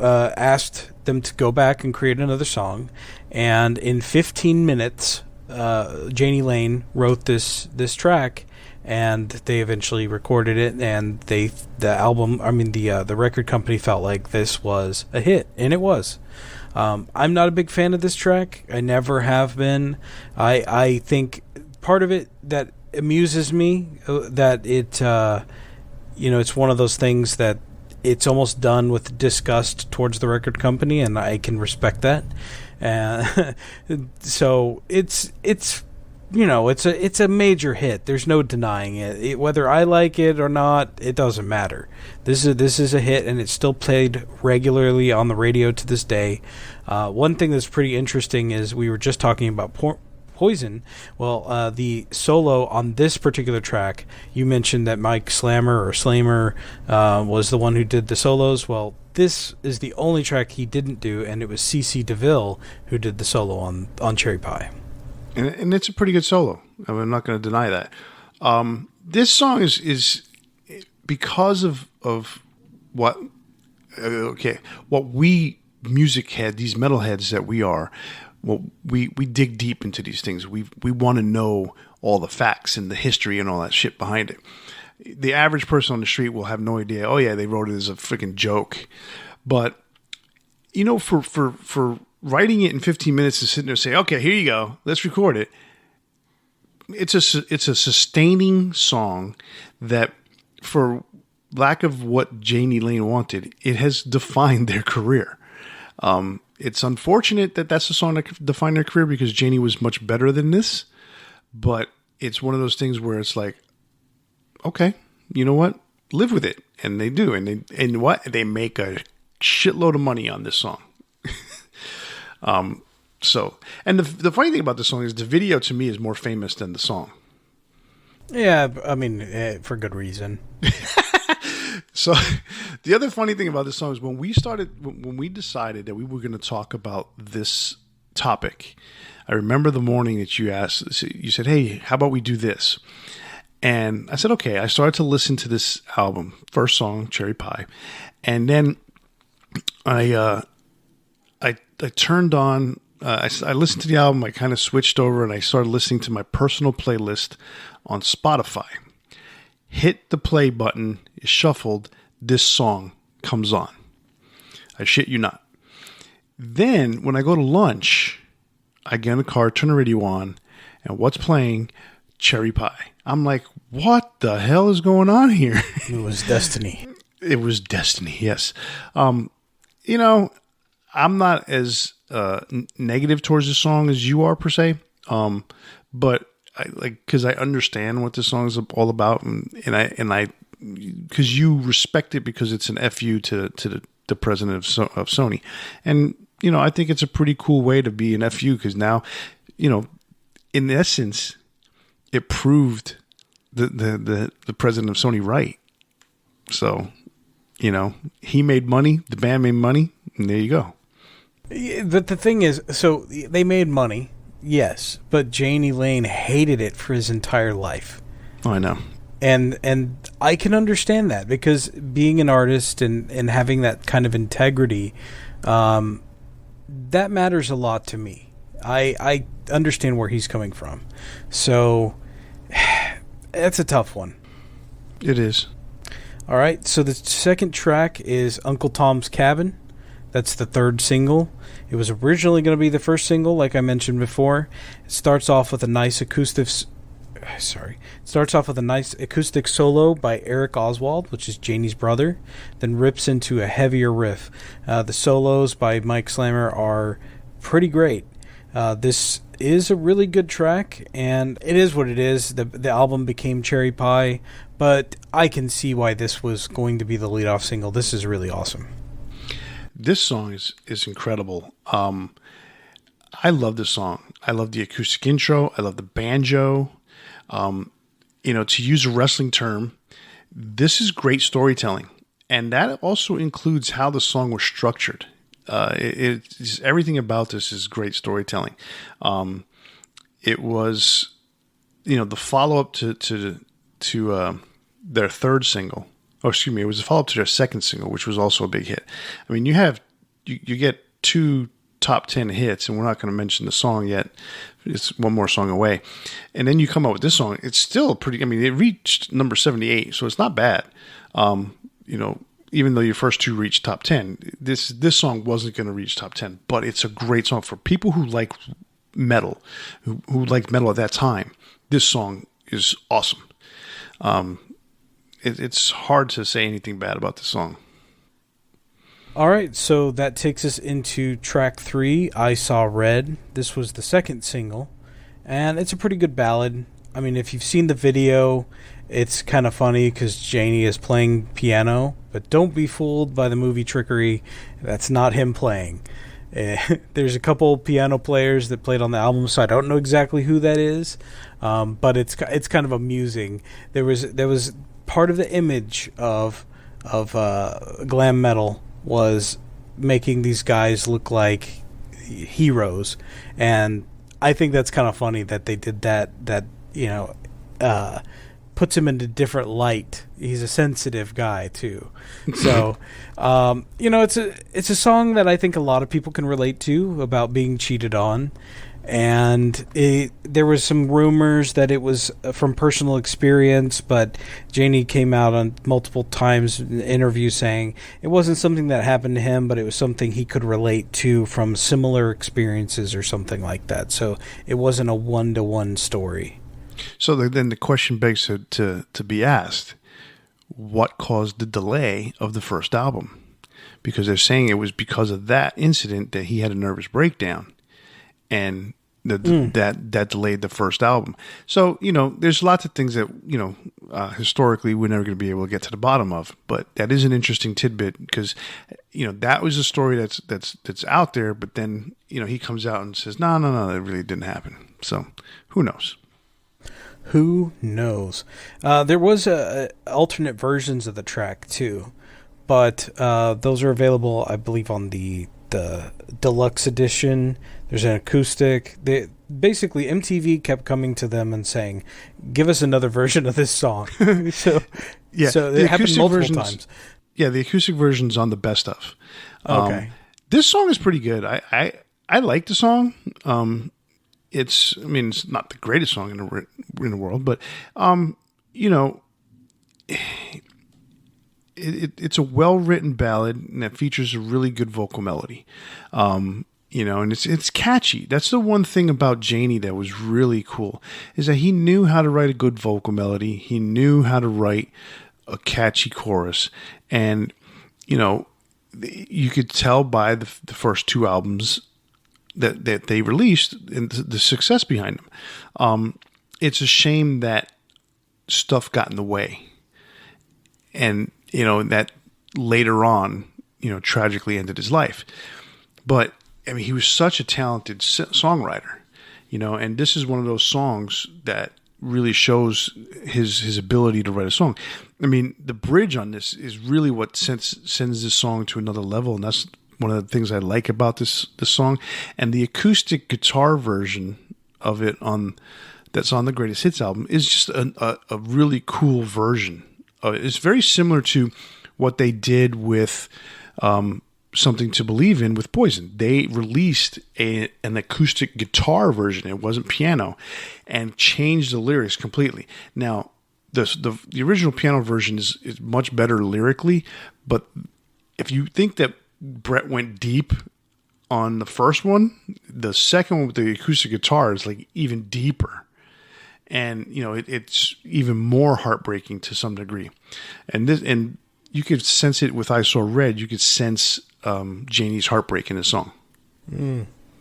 asked them to go back and create another song, and in 15 minutes, Janie Lane wrote this track. And they eventually recorded it, and the record company felt like this was a hit, and it was. I'm not a big fan of this track. I never have been. I think part of it that amuses me that it, it's one of those things that it's almost done with disgust towards the record company, and I can respect that. So it's it's a major hit. There's no denying it. Whether I like it or not, it doesn't matter. This is a hit, and it's still played regularly on the radio to this day. One thing that's pretty interesting is we were just talking about Poison. Well, the solo on this particular track, you mentioned that Mike Slamer was the one who did the solos. Well, this is the only track he didn't do, and it was C.C. DeVille who did the solo on Cherry Pie. And it's a pretty good solo. I'm not going to deny that. This song is because of what we music head, these metalheads that we are. Well, we dig deep into these things. We want to know all the facts and the history and all that shit behind it. the average person on the street will have no idea. Oh yeah, they wrote it as a freaking joke. But for writing it in 15 minutes and sitting there and say, okay, here you go, let's record it. It's a sustaining song that, for lack of what Janie Lane wanted, it has defined their career. It's unfortunate that that's the song that defined their career, because Janie was much better than this. But it's one of those things where it's like, okay, you know what? Live with it. And they do. And they make a shitload of money on this song. And the funny thing about this song is the video to me is more famous than the song. Yeah, I mean, for good reason. So the other funny thing about this song is when we decided that we were going to talk about this topic, I remember the morning that you said, hey, how about we do this? And I said, okay. I started to listen to this album, first song, Cherry Pie. And then I turned on, I listened to the album. I kind of switched over and I started listening to my personal playlist on Spotify. Hit the play button, is shuffled, this song comes on. I shit you not. Then when I go to lunch, I get in the car, turn the radio on, and what's playing? Cherry Pie. I'm like, what the hell is going on here? It was destiny. It was destiny, yes. I'm not as negative towards the song as you are per se, but because I understand what this song is all about, and I because you respect it because it's an FU to the president of Sony, and I think it's a pretty cool way to be an FU, because now, in essence, it proved the president of Sony right. So, he made money, the band made money, and there you go. But the thing is, so they made money, yes, but Janie Lane hated it for his entire life. Oh, I know. And I can understand that, because being an artist and having that kind of integrity, that matters a lot to me. I understand where he's coming from. So that's a tough one. It is. All right, so the second track is Uncle Tom's Cabin. That's the third single. It was originally going to be the first single, like I mentioned before. It starts off with a nice acoustic solo by Eric Oswald, which is Janie's brother, then rips into a heavier riff. The solos by Mike Slammer are pretty great. This is a really good track, and it is what it is. The album became Cherry Pie, but I can see why this was going to be the leadoff single. This is really awesome. This song is incredible. I love this song. I love the acoustic intro. I love the banjo. To use a wrestling term, this is great storytelling. And that also includes how the song was structured. Everything about this is great storytelling. It was, the follow-up to their third single. Oh, excuse me. It was a follow-up to their second single, which was also a big hit. I mean, you get two top 10 hits, and we're not going to mention the song yet. It's one more song away. And then you come out with this song. It's still pretty, it reached number 78, so it's not bad. Even though your first two reached top 10, this song wasn't going to reach top 10, but it's a great song for people who like metal, who liked metal at that time. This song is awesome. It's hard to say anything bad about this song. All right, so that takes us into track 3, I Saw Red. This was the second single, and it's a pretty good ballad. I mean, if you've seen the video, it's kind of funny because Janie is playing piano, but don't be fooled by the movie trickery. That's not him playing. There's a couple piano players that played on the album, so I don't know exactly who that is, but it's kind of amusing. There was part of the image of glam metal was making these guys look like heroes, and I think that's kind of funny that they did that puts him into different light. He's a sensitive guy too. So it's a song that I think a lot of people can relate to, about being cheated on, and there was some rumors that it was from personal experience, but Janie came out on multiple times in interviews saying it wasn't something that happened to him, but it was something he could relate to from similar experiences or something like that. So it wasn't a one-to-one story. So then the question begs to be asked, what caused the delay of the first album? Because they're saying it was because of that incident that he had a nervous breakdown, and that delayed the first album. So, there's lots of things that, historically we're never going to be able to get to the bottom of, but that is an interesting tidbit because, that was a story that's out there, but then, he comes out and says, no, that really didn't happen. So who knows? Who knows? There was alternate versions of the track too, but those are available, I believe, on the deluxe edition. There's an acoustic. Basically, MTV kept coming to them and saying, "Give us another version of this song." So it happened multiple times. Yeah, the acoustic version's on the best of. Okay, this song is pretty good. I like the song. It's not the greatest song in the world, but it's a well-written ballad and that features a really good vocal melody. And it's catchy. That's the one thing about Janie that was really cool, is that he knew how to write a good vocal melody. He knew how to write a catchy chorus. And, you could tell by the first two albums that they released and the success behind them. It's a shame that stuff got in the way. And, that later on, tragically ended his life. But, he was such a talented songwriter, and this is one of those songs that really shows his ability to write a song. The bridge on this is really what sends this song to another level, and that's one of the things I like about this song. And the acoustic guitar version of it that's on the Greatest Hits album is just a really cool version. It's very similar to what they did with Something to Believe In with Poison. They released an acoustic guitar version. It wasn't piano, and changed the lyrics completely. Now, the original piano version is much better lyrically, but if you think that Brett went deep on the first one, the second one with the acoustic guitar is like even deeper. And, it's even more heartbreaking to some degree. And you could sense it with I Saw Red. You could sense Janie's heartbreak in the song.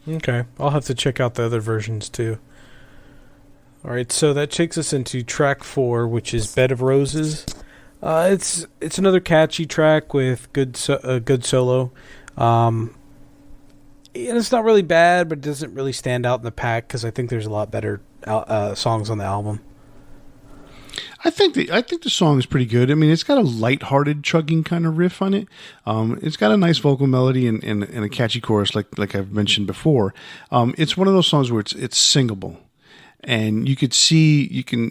Okay. I'll have to check out the other versions too. All right. So that takes us into track 4, which is Bed of Roses. It's another catchy track with good solo. And it's not really bad, but it doesn't really stand out in the pack because I think there's a lot better songs on the album. I think the song is pretty good. It's got a lighthearted chugging kind of riff on it. It's got a nice vocal melody and a catchy chorus, like I've mentioned before. It's one of those songs where it's singable, and you can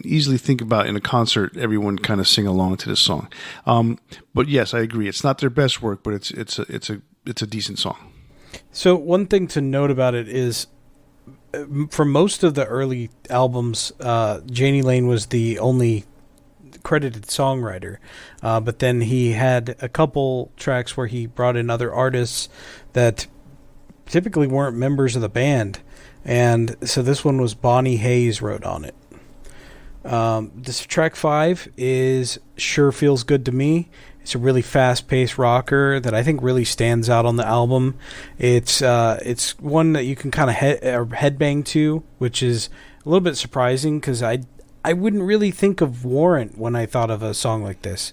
easily think about in a concert everyone kind of sing along to this song. But yes, I agree. It's not their best work, but it's a decent song. So one thing to note about it is, for most of the early albums, Janie Lane was the only credited songwriter, but then he had a couple tracks where he brought in other artists that typically weren't members of the band, and so this one was Bonnie Hayes wrote on it. This track 5 is Sure Feels Good to Me. It's a really fast-paced rocker that I think really stands out on the album. It's one that you can kind of headbang to, which is a little bit surprising because I wouldn't really think of Warrant when I thought of a song like this.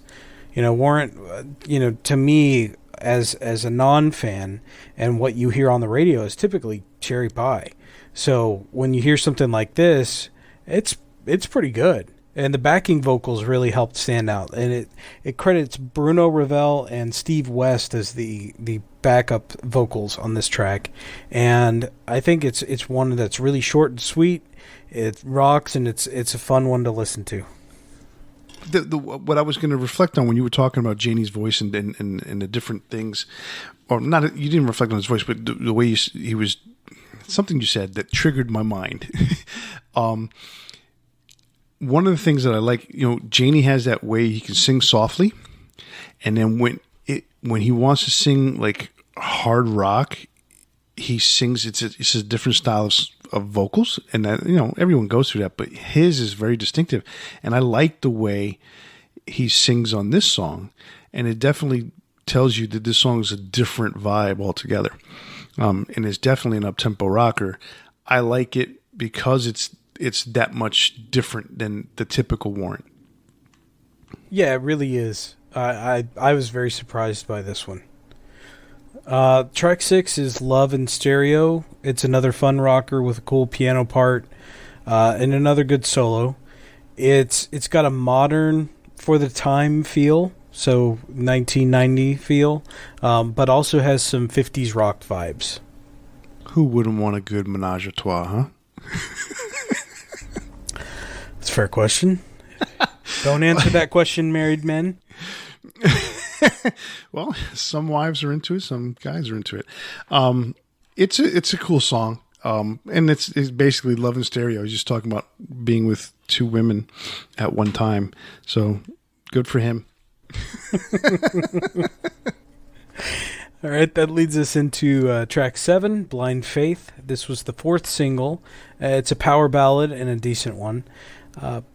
Warrant, to me as a non-fan, and what you hear on the radio is typically cherry pie. So when you hear something like this, it's pretty good. And the backing vocals really helped stand out. And it credits Bruno Ravel and Steve West as the backup vocals on this track. And I think it's one that's really short and sweet. It rocks, and it's a fun one to listen to. What I was going to reflect on when you were talking about Janie's voice and the different things, or not, you didn't reflect on his voice, but the way he was, something you said that triggered my mind. One of the things that I like, Janie has that way he can sing softly, and then when he wants to sing like hard rock, he sings. It's a different style of vocals, and that everyone goes through that, but his is very distinctive, and I like the way he sings on this song, and it definitely tells you that this song is a different vibe altogether, and it's definitely an up-tempo rocker. I like it because it's that much different than the typical Warrant. Yeah, it really is. I was very surprised by this one. Track 6 is Love in Stereo. It's another fun rocker with a cool piano part and another good solo. It's got a modern, for the time feel, so 1990 feel, but also has some 50s rock vibes. Who wouldn't want a good menage a trois, huh? That's a fair question. Don't answer that question, married men. Well, some wives are into it, some guys are into it. It's a cool song, and it's basically Love in Stereo. He's just talking about being with two women at one time. So good for him. All right, that leads us into track 7, Blind Faith. This was the 4th single. It's a power ballad and a decent one.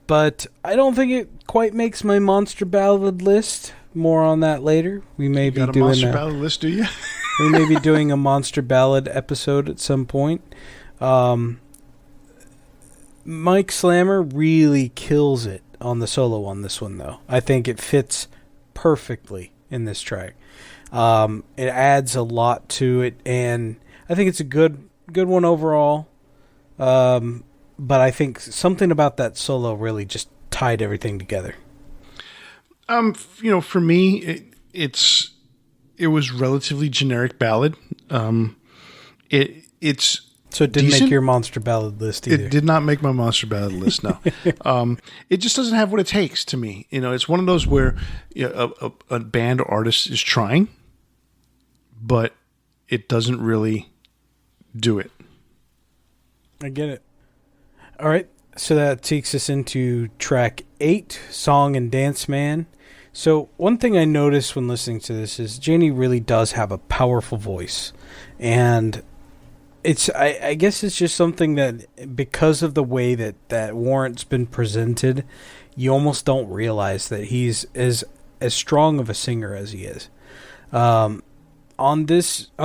But I don't think it quite makes my monster ballad list. More on that later. We may be doing a monster ballad list, do you? We may be doing a monster ballad episode at some point. Mike Slammer really kills it on the solo on this one, though. I think it fits perfectly in this track. It adds a lot to it, and I think it's a good one overall. But I think something about that solo really just tied everything together. For me, it was relatively generic ballad. It's so it didn't decent. make your monster ballad list either. It did not make my monster ballad list. No, it just doesn't have what it takes to me. It's one of those where a band or artist is trying, but it doesn't really do it. I get it. All right, so that takes us into track 8, Song and Dance Man. So one thing I noticed when listening to this is Janie really does have a powerful voice. And I guess it's just something that because of the way that Warrant's been presented, you almost don't realize that he's as strong of a singer as he is. On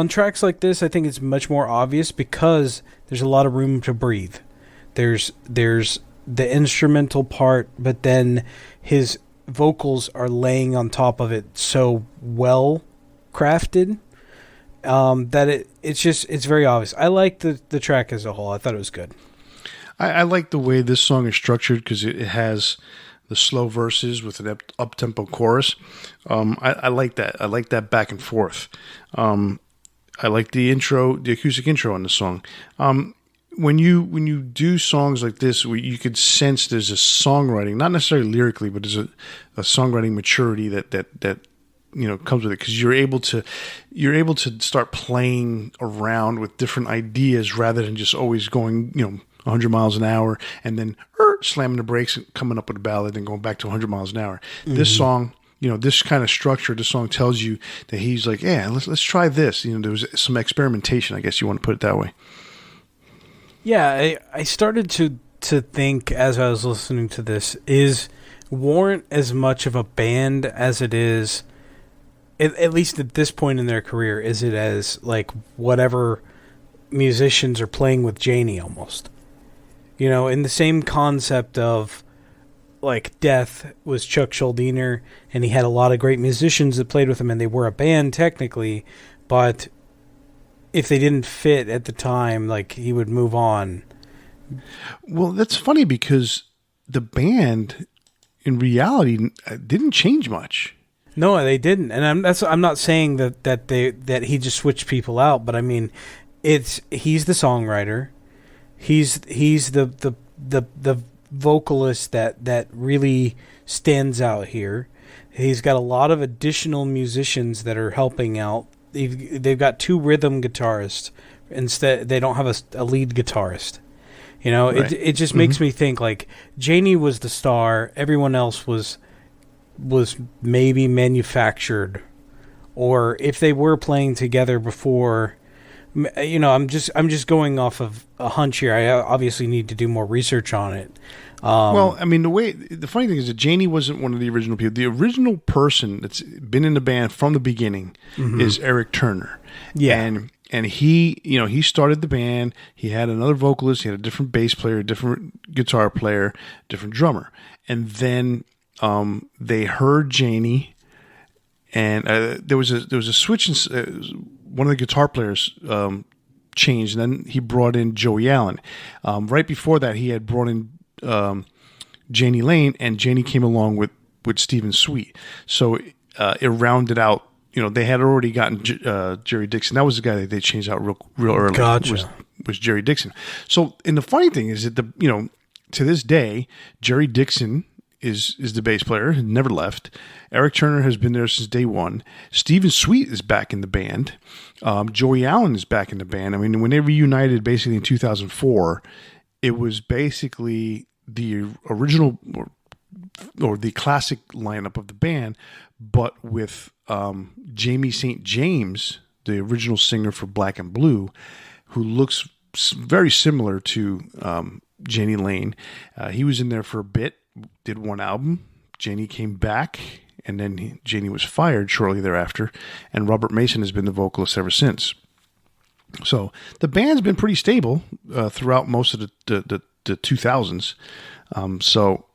tracks like this, I think it's much more obvious because there's a lot of room to breathe. There's the instrumental part, but then his vocals are laying on top of it so well crafted that it's very obvious. I like the track as a whole. I thought it was good. I like the way this song is structured because it has the slow verses with an up-tempo chorus. I like that. I like that back and forth. I like the acoustic intro on the song. When you do songs like this, you could sense there's a songwriting, not necessarily lyrically, but there's a songwriting maturity that comes with it, because you're able to start playing around with different ideas rather than just always going 100 miles an hour and then slamming the brakes and coming up with a ballad and going back to 100 miles an hour. Mm-hmm. This song, this kind of structure, the song tells you that he's like, yeah, let's try this. There was some experimentation, I guess you want to put it that way. Yeah, I started to think as I was listening to this, is Warrant as much of a band as it is, at least at this point in their career, is it as like whatever musicians are playing with Janie almost? In the same concept of like Death was Chuck Schuldiner, and he had a lot of great musicians that played with him, and they were a band technically, but if they didn't fit at the time, like he would move on. Well, that's funny because the band in reality didn't change much. No, they didn't. And I'm not saying that he just switched people out, but I mean, he's the songwriter. He's the vocalist that really stands out here. He's got a lot of additional musicians that are helping out. They've got 2 rhythm guitarists. Instead, they don't have a lead guitarist. You know, Right. it just makes me think like Janie was the star, everyone else was maybe manufactured, or if they were playing together before. You know, I'm just going off of a hunch here. I obviously need to do more research on it. Well, I mean, the funny thing is that Janie wasn't one of the original people. The original person that's been in the band from the beginning is Eric Turner. Yeah. And he, you know, he started the band. He had another vocalist. He had a different bass player, a different guitar player, different drummer. And then they heard Janie, and there was a switch in. One of the guitar players changed, and then he brought in Joey Allen. Right before that, he had brought in Janie Lane, and Janie came along with Stephen Sweet. So it rounded out. You know, they had already gotten Jerry Dixon. That was the guy that they changed out real early. Gotcha. Was Jerry Dixon. So, and the funny thing is that to this day, Jerry Dixon is the bass player, never left. Eric Turner has been there since day one. Stephen Sweet is back in the band. Joey Allen is back in the band. I mean, when they reunited basically in 2004, it was basically the original or the classic lineup of the band, but with Jamie St. James, the original singer for Black and Blue, who looks very similar to Janie Lane. He was in there for a bit, did one album. Janie came back, and then Janie was fired shortly thereafter, and Robert Mason has been the vocalist ever since. So the band's been pretty stable throughout most of the 2000s. So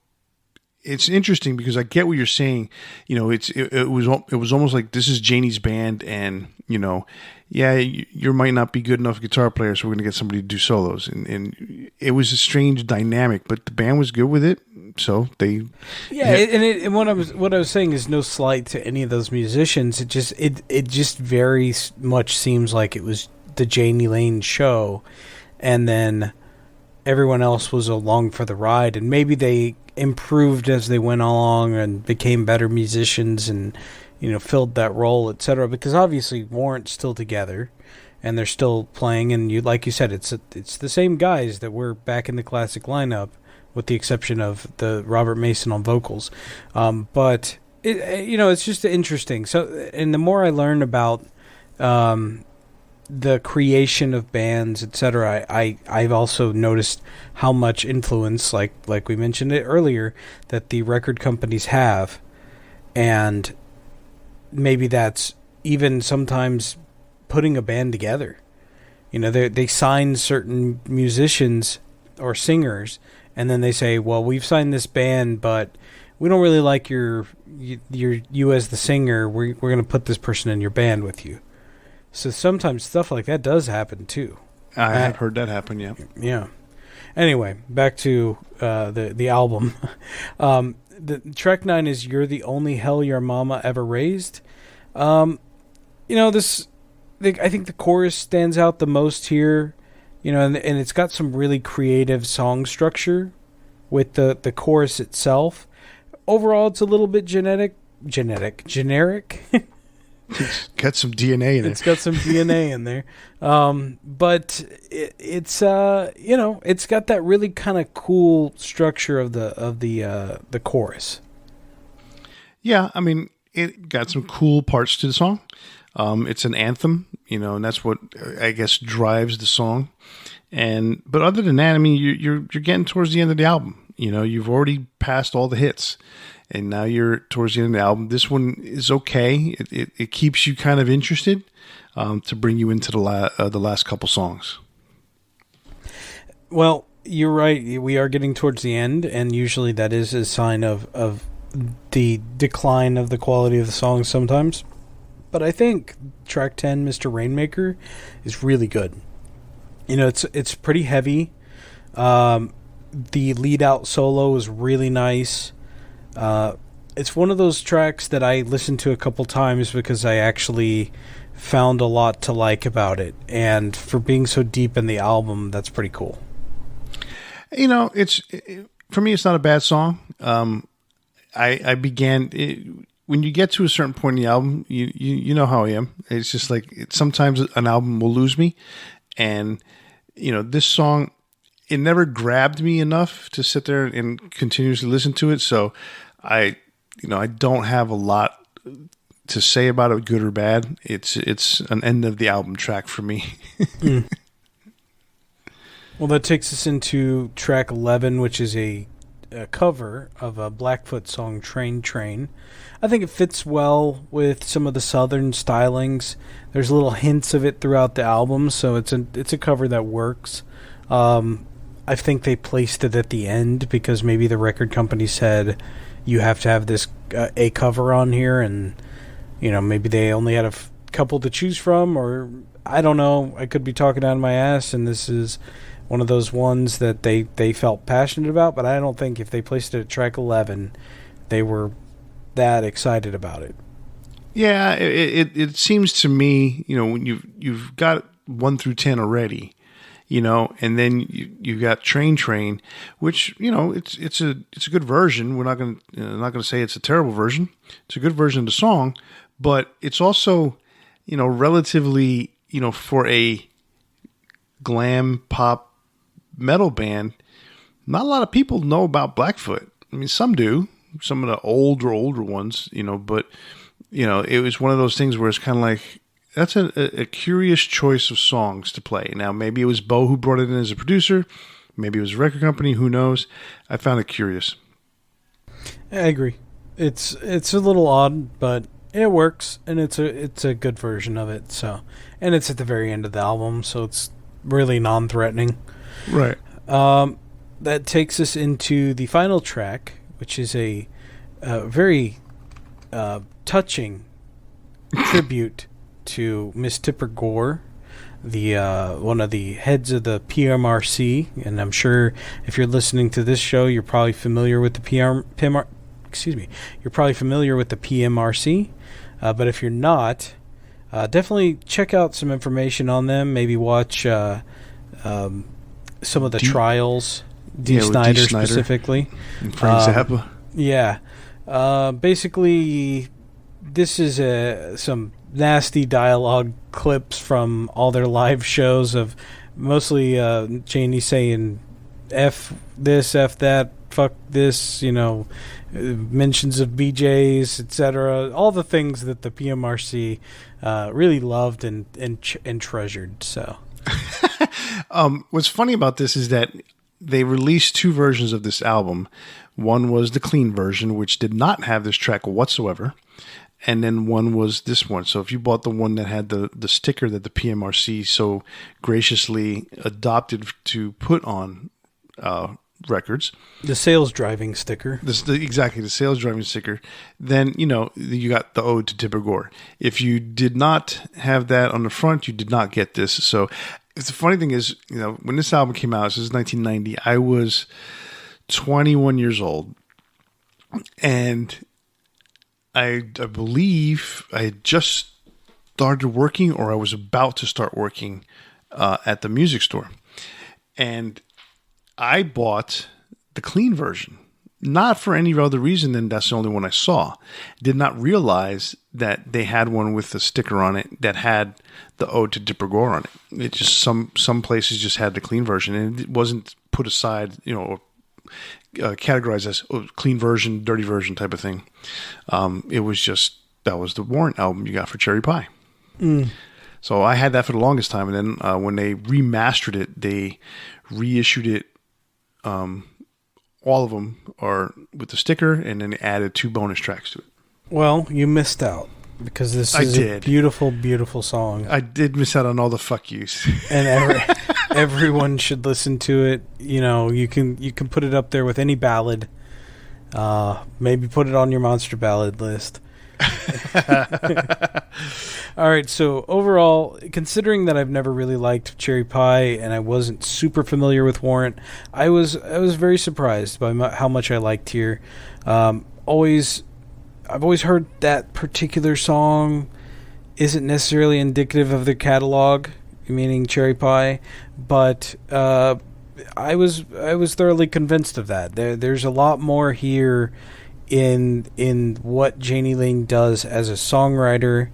it's interesting because I get what you're saying. You know, it was almost like this is Janie's band, and you know, yeah, you might not be good enough guitar player, so we're gonna get somebody to do solos, and it was a strange dynamic, but the band was good with it, so they. Yeah, and what I was saying is no slight to any of those musicians. It just very much seems like it was the Janie Lane show, and then everyone else was along for the ride, and maybe they improved as they went along and became better musicians and, you know, filled that role, etc. Because obviously Warrant's still together and they're still playing, and you, like you said, it's the same guys that were back in the classic lineup, with the exception of the Robert Mason on vocals. But you know, it's just interesting. So, and the more I learn about the creation of bands, etc., I've also noticed how much influence, like we mentioned it earlier, that the record companies have, and maybe that's even sometimes putting a band together. You know, they sign certain musicians or singers, and then they say, well, we've signed this band, but we don't really like you as the singer. We're going to put this person in your band with you. So sometimes stuff like that does happen too. I have heard that happen, yeah. Yeah. Anyway, back to the album. The track 9 is "You're the Only Hell Your Mama Ever Raised." You know, I think the chorus stands out the most here. You know, and it's got some really creative song structure with the chorus itself. Overall, it's a little bit generic. It's got some DNA in it. It's got some DNA in there. But it's you know, it's got that really kind of cool structure of the chorus. Yeah, I mean, it got some cool parts to the song. It's an anthem, you know, and that's what I guess drives the song. But other than that, I mean, you're getting towards the end of the album. You know, you've already passed all the hits, and now you're towards the end of the album. This one is okay. It keeps you kind of interested to bring you into the last couple songs. Well, you're right. We are getting towards the end, and usually that is a sign of the decline of the quality of the song sometimes. But I think track 10, Mr. Rainmaker, is really good. You know, it's pretty heavy. The lead out solo is really nice. It's one of those tracks that I listened to a couple times because I actually found a lot to like about it. And for being so deep in the album, that's pretty cool. You know, for me, it's not a bad song. I began... when you get to a certain point in the album, you know how I am. It's just like sometimes an album will lose me, and you know this song. it never grabbed me enough to sit there and continuously listen to it. So I don't have a lot to say about it, good or bad. It's an end of the album track for me. Well, that takes us into track 11, which is a cover of a Blackfoot song, Train Train. I think it fits well with some of the southern stylings. There's little hints of it throughout the album, so it's a cover that works. I think they placed it at the end because maybe the record company said you have to have this a cover on here, and maybe they only had a couple to choose from, or I don't know. I could be talking out of my ass, and this is one of those ones that they felt passionate about, but I don't think if they placed it at track 11, they were that excited about it. Yeah, it seems to me, when you've got 1 through 10 already, and then you got Train, which it's a good version. We're not gonna say it's a terrible version. It's a good version of the song, but it's also relatively for a glam pop metal band, not a lot of people know about Blackfoot. I mean, some do, some of the older ones, but it was one of those things where it's kind of like, that's a curious choice of songs to play. Now, maybe it was Bo who brought it in as a producer, maybe it was a record company, who knows. I found it curious. I agree. It's a little odd, but it works, and it's a good version of it. So, and it's at the very end of the album, so it's really non-threatening. Right. That takes us into the final track, which is a very touching tribute to Miss Tipper Gore, the one of the heads of the PMRC, and I'm sure if you're listening to this show, you're probably familiar with the You're probably familiar with the PMRC, but if you're not, definitely check out some information on them. Maybe watch some of the trials, Dee Snider specifically. And Frank Zappa. Yeah. Basically, this is some nasty dialogue clips from all their live shows of mostly Janie saying F this, F that, fuck this, mentions of BJs, etc. All the things that the PMRC really loved and treasured. So, what's funny about this is that they released 2 versions of this album. One was the clean version, which did not have this track whatsoever. And then one was this one. So if you bought the one that had the sticker that the PMRC so graciously adopted to put on records, the sales driving sticker, exactly the sales driving sticker, then you got the ode to Tipper Gore. If you did not have that on the front, you did not get this. So the funny thing is, when this album came out, this is 1990, I was 21 years old, and I believe I had just started working, or I was about to start working at the music store. And I bought the clean version, not for any other reason than that's the only one I saw. Did not realize that they had one with a sticker on it that had the ode to Tipper Gore on it. It just some places just had the clean version, and it wasn't put aside, or categorized as clean version, dirty version type of thing. It was just, that was the Warrant album you got for Cherry Pie. So I had that for the longest time, and then when they remastered it, they reissued it. All of them are with the sticker, and then they added 2 bonus tracks to it. Well, you missed out, because this is a beautiful, beautiful song. I did miss out on all the fuck yous. And everyone should listen to it. You can put it up there with any ballad. Maybe put it on your monster ballad list. All right, so overall, considering that I've never really liked Cherry Pie and I wasn't super familiar with Warrant, I was very surprised by how much I liked here. I've always heard that particular song isn't necessarily indicative of their catalog, meaning Cherry Pie, but I was thoroughly convinced of that. There's a lot more here in what Janie Ling does as a songwriter.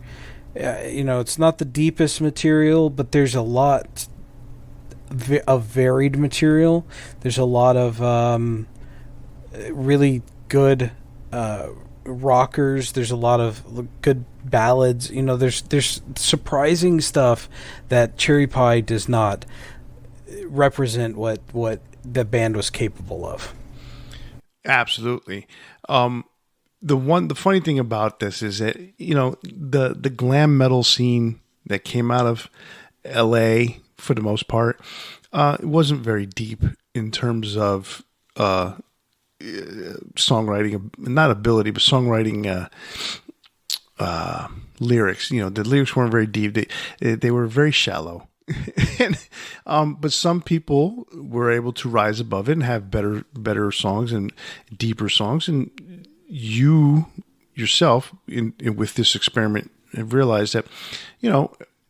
It's not the deepest material, but there's a lot of varied material. There's a lot of really good rockers. There's a lot of good ballads. There's surprising stuff that Cherry Pie does not represent what the band was capable of. Absolutely. The funny thing about this is that the glam metal scene that came out of LA for the most part, it wasn't very deep in terms of songwriting, not ability, but songwriting lyrics. The lyrics weren't very deep. They were very shallow. But some people were able to rise above it and have better songs and deeper songs. And you yourself, with this experiment, have realized that,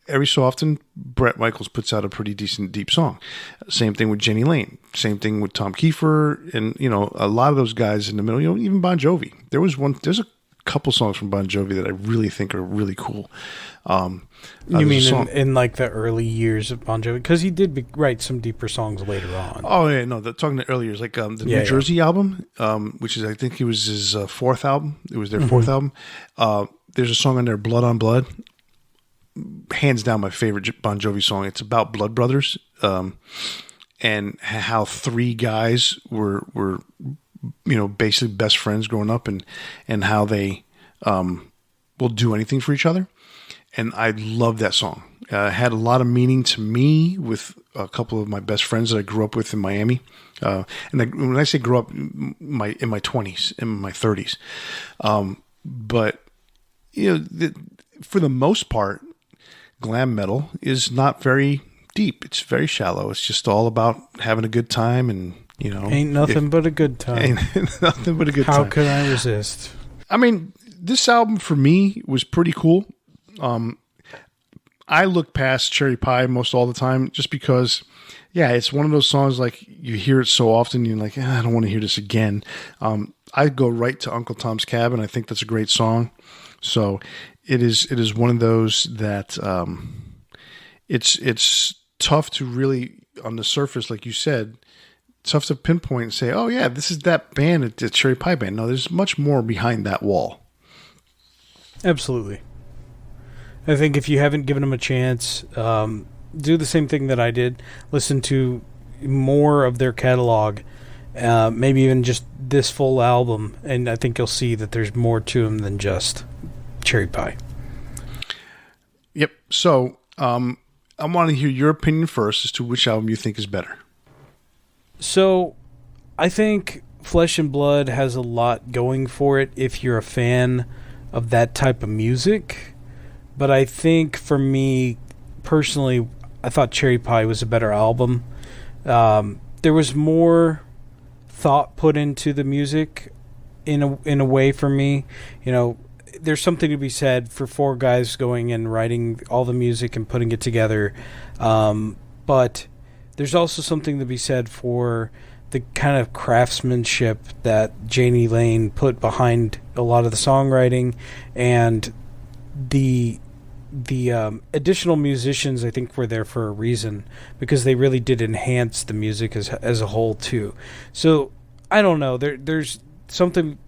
every so often, Bret Michaels puts out a pretty decent deep song. Same thing with Jenny Lane. Same thing with Tom Kiefer, and a lot of those guys in the middle. Even Bon Jovi. There's a couple songs from Bon Jovi that I really think are really cool. You mean in like the early years of Bon Jovi? Because he did write some deeper songs later on. Oh yeah, no, talking the early years, like the New Jersey album, which is, I think it was his fourth album. It was their fourth album. There's a song on there, "Blood on Blood." Hands down my favorite Bon Jovi song. It's about blood brothers, and how three guys were basically best friends growing up, and how they will do anything for each other. And I love that song. It had a lot of meaning to me with a couple of my best friends that I grew up with in Miami. When I say grew up, in my 20s, in my 30s. But for the most part, glam metal is not very deep. It's very shallow. It's just all about having a good time, and ain't nothing but a good time. Ain't nothing but a good time. How could I resist? I mean, this album for me was pretty cool. I look past Cherry Pie most all the time just because, it's one of those songs like you hear it so often, you're like, I don't want to hear this again. I go right to Uncle Tom's Cabin. I think that's a great song. So it is one of those that it's tough to really, on the surface, like you said, tough to pinpoint and say, oh yeah, this is that band, the Cherry Pie Band. No, there's much more behind that wall. Absolutely. I think if you haven't given them a chance, do the same thing that I did. Listen to more of their catalog, maybe even just this full album, and I think you'll see that there's more to them than just Cherry Pie. Yep. So I want to hear your opinion first as to which album you think is better. So I think Flesh and Blood has a lot going for it if you're a fan of that type of music. But I think for me, personally, I thought Cherry Pie was a better album. There was more thought put into the music in a way for me. There's something to be said for four guys going and writing all the music and putting it together. But there's also something to be said for the kind of craftsmanship that Janie Lane put behind a lot of the songwriting, and the additional musicians, I think, were there for a reason, because they really did enhance the music as a whole too. So I don't know. There's something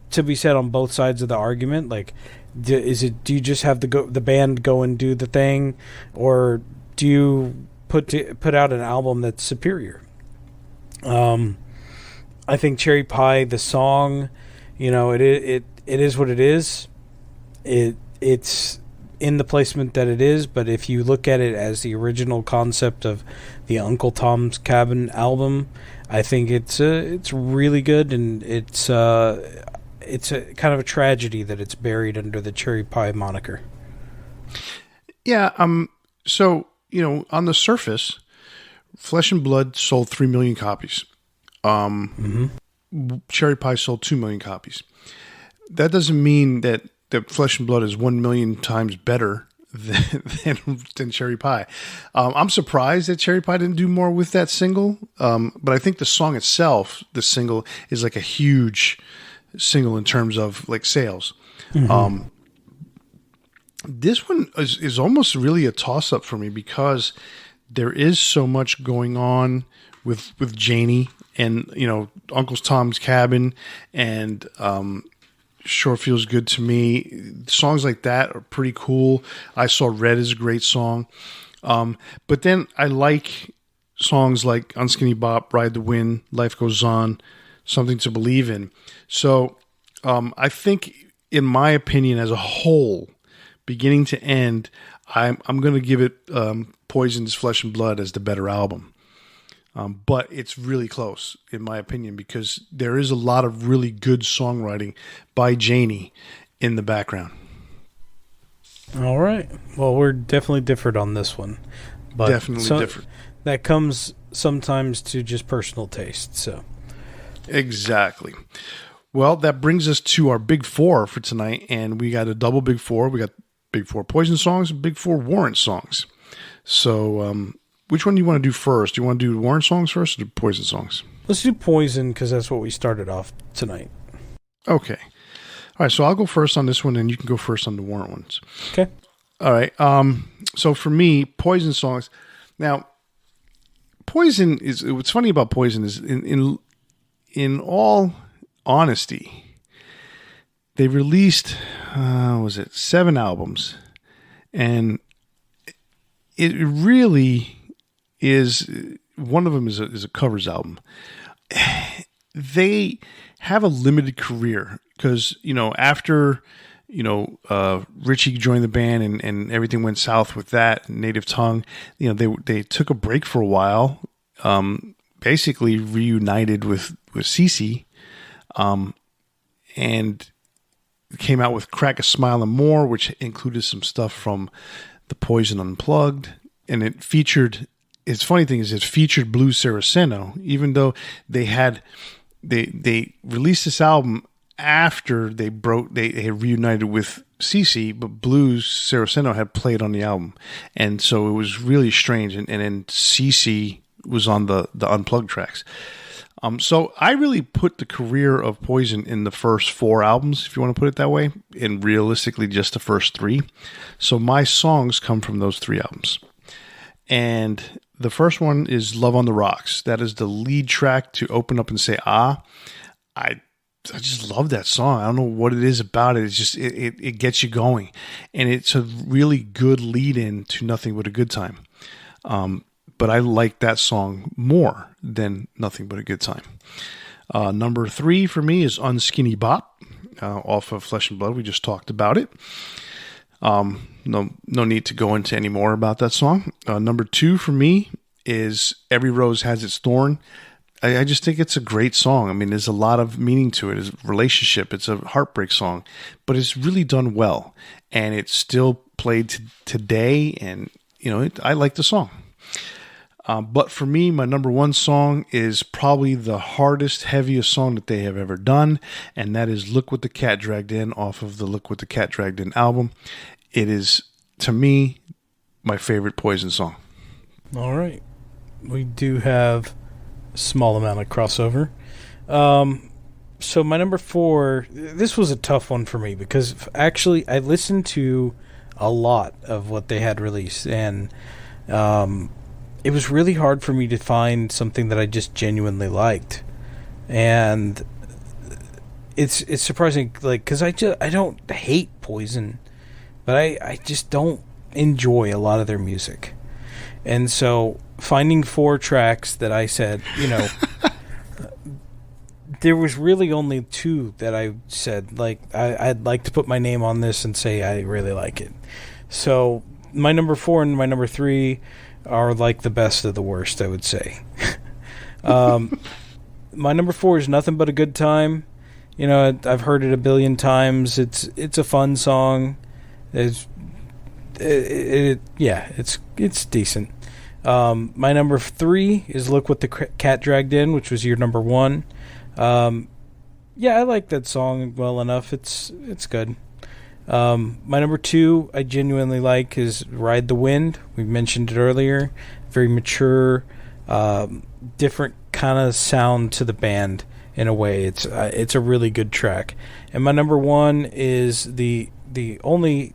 to be said on both sides of the argument. Like, do you just have the band go and do the thing, or do you put out an album that's superior? I think Cherry Pie, the song, it is what it is. It's in the placement that it is, but if you look at it as the original concept of the Uncle Tom's Cabin album, I think it's really good, and it's a kind of a tragedy that it's buried under the Cherry Pie moniker. Yeah. So, on the surface, Flesh and Blood sold 3 million copies. Cherry Pie sold 2 million copies. That doesn't mean that Flesh and Blood is 1 million times better than Cherry Pie. I'm surprised that Cherry Pie didn't do more with that single. But I think the song itself, the single, is like a huge single in terms of like sales. This one is almost really a toss-up for me, because there is so much going on with Janie and, Uncle Tom's Cabin and Sure Feels Good to Me. Songs like that are pretty cool. I Saw Red is a great song. But then I like songs like Unskinny Bop, Ride the Wind, Life Goes On, Something to Believe In. So I think, in my opinion, as a whole, beginning to end, I'm going to give it Poison's Flesh and Blood as the better album. But it's really close, in my opinion, because there is a lot of really good songwriting by Janie in the background. All right. Well, we're definitely different on this one. But definitely different. That comes sometimes to just personal taste. So exactly. Well, that brings us to our Big Four for tonight, and we got a double Big Four. We got Big Four Poison songs and Big Four Warrant songs. So, which one do you want to do first? Do you want to do Warrant songs first or do Poison songs? Let's do Poison because that's what we started off tonight. Okay. All right, so I'll go first on this one, and you can go first on the Warrant ones. Okay. All right. So for me, Poison songs. Now, Poison is what's funny about Poison is in all honesty, they released 7 albums, and it really is. One of them is a covers album. They have a limited career because after Richie joined the band and everything went south with that Native Tongue. They took a break for a while. Basically reunited with Cece, and came out with Crack a Smile and More, which included some stuff from the Poison Unplugged, and it featured. Its funny thing is it featured Blue Saraceno, even though they released this album after they had reunited with Cece, but Blue Saraceno had played on the album, and so it was really strange. And then Cece was on the Unplugged tracks. So I really put the career of Poison in the first 4 albums, if you want to put it that way, and realistically just the first 3. So my songs come from those 3 albums. And the first one is Love on the Rocks. That is the lead track to open up and say, ah. I just love that song. I don't know what it is about it. It's just, it gets you going. And it's a really good lead in to Nothing But a Good Time. But I like that song more than Nothing But a Good Time. Number 3 for me is Unskinny Bop, off of Flesh and Blood. We just talked about it. No need to go into any more about that song. Number 2 for me is Every Rose Has Its Thorn. I just think it's a great song. I mean, there's a lot of meaning to it. It's a relationship. It's a heartbreak song, but it's really done well, and it's still played today. And I like the song. But for me, my number 1 song is probably the hardest, heaviest song that they have ever done, and that is Look What the Cat Dragged In off of the Look What the Cat Dragged In album. It is, to me, my favorite Poison song. All right. We do have a small amount of crossover. So my number 4, this was a tough one for me because actually I listened to a lot of what they had released, and it was really hard for me to find something that I just genuinely liked. And it's surprising, like, because I don't hate Poison, but I just don't enjoy a lot of their music. And so finding 4 tracks that I said, there was really only 2 that I said, like, I'd like to put my name on this and say I really like it. So my number 4 and my number 3 are like the best of the worst, I would say. My number 4 is Nothing But a Good Time. I've heard it a billion times. It's a fun song. It's decent. My number 3 is Look What the Cat Dragged In, which was your number 1. I like that song well enough. It's good. My number 2 I genuinely like is Ride the Wind. We mentioned it earlier. Very mature, different kind of sound to the band in a way. It's a really good track. And my number 1 is the only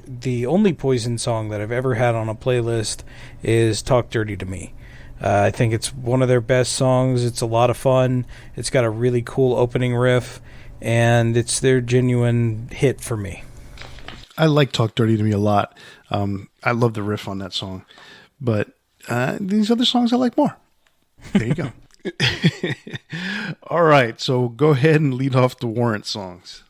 the only Poison song that I've ever had on a playlist is "Talk Dirty to Me." I think it's one of their best songs. It's a lot of fun. It's got a really cool opening riff, and it's their genuine hit for me. I like "Talk Dirty to Me" a lot. I love the riff on that song, but these other songs I like more. There you go. All right, so go ahead and lead off the Warrant songs.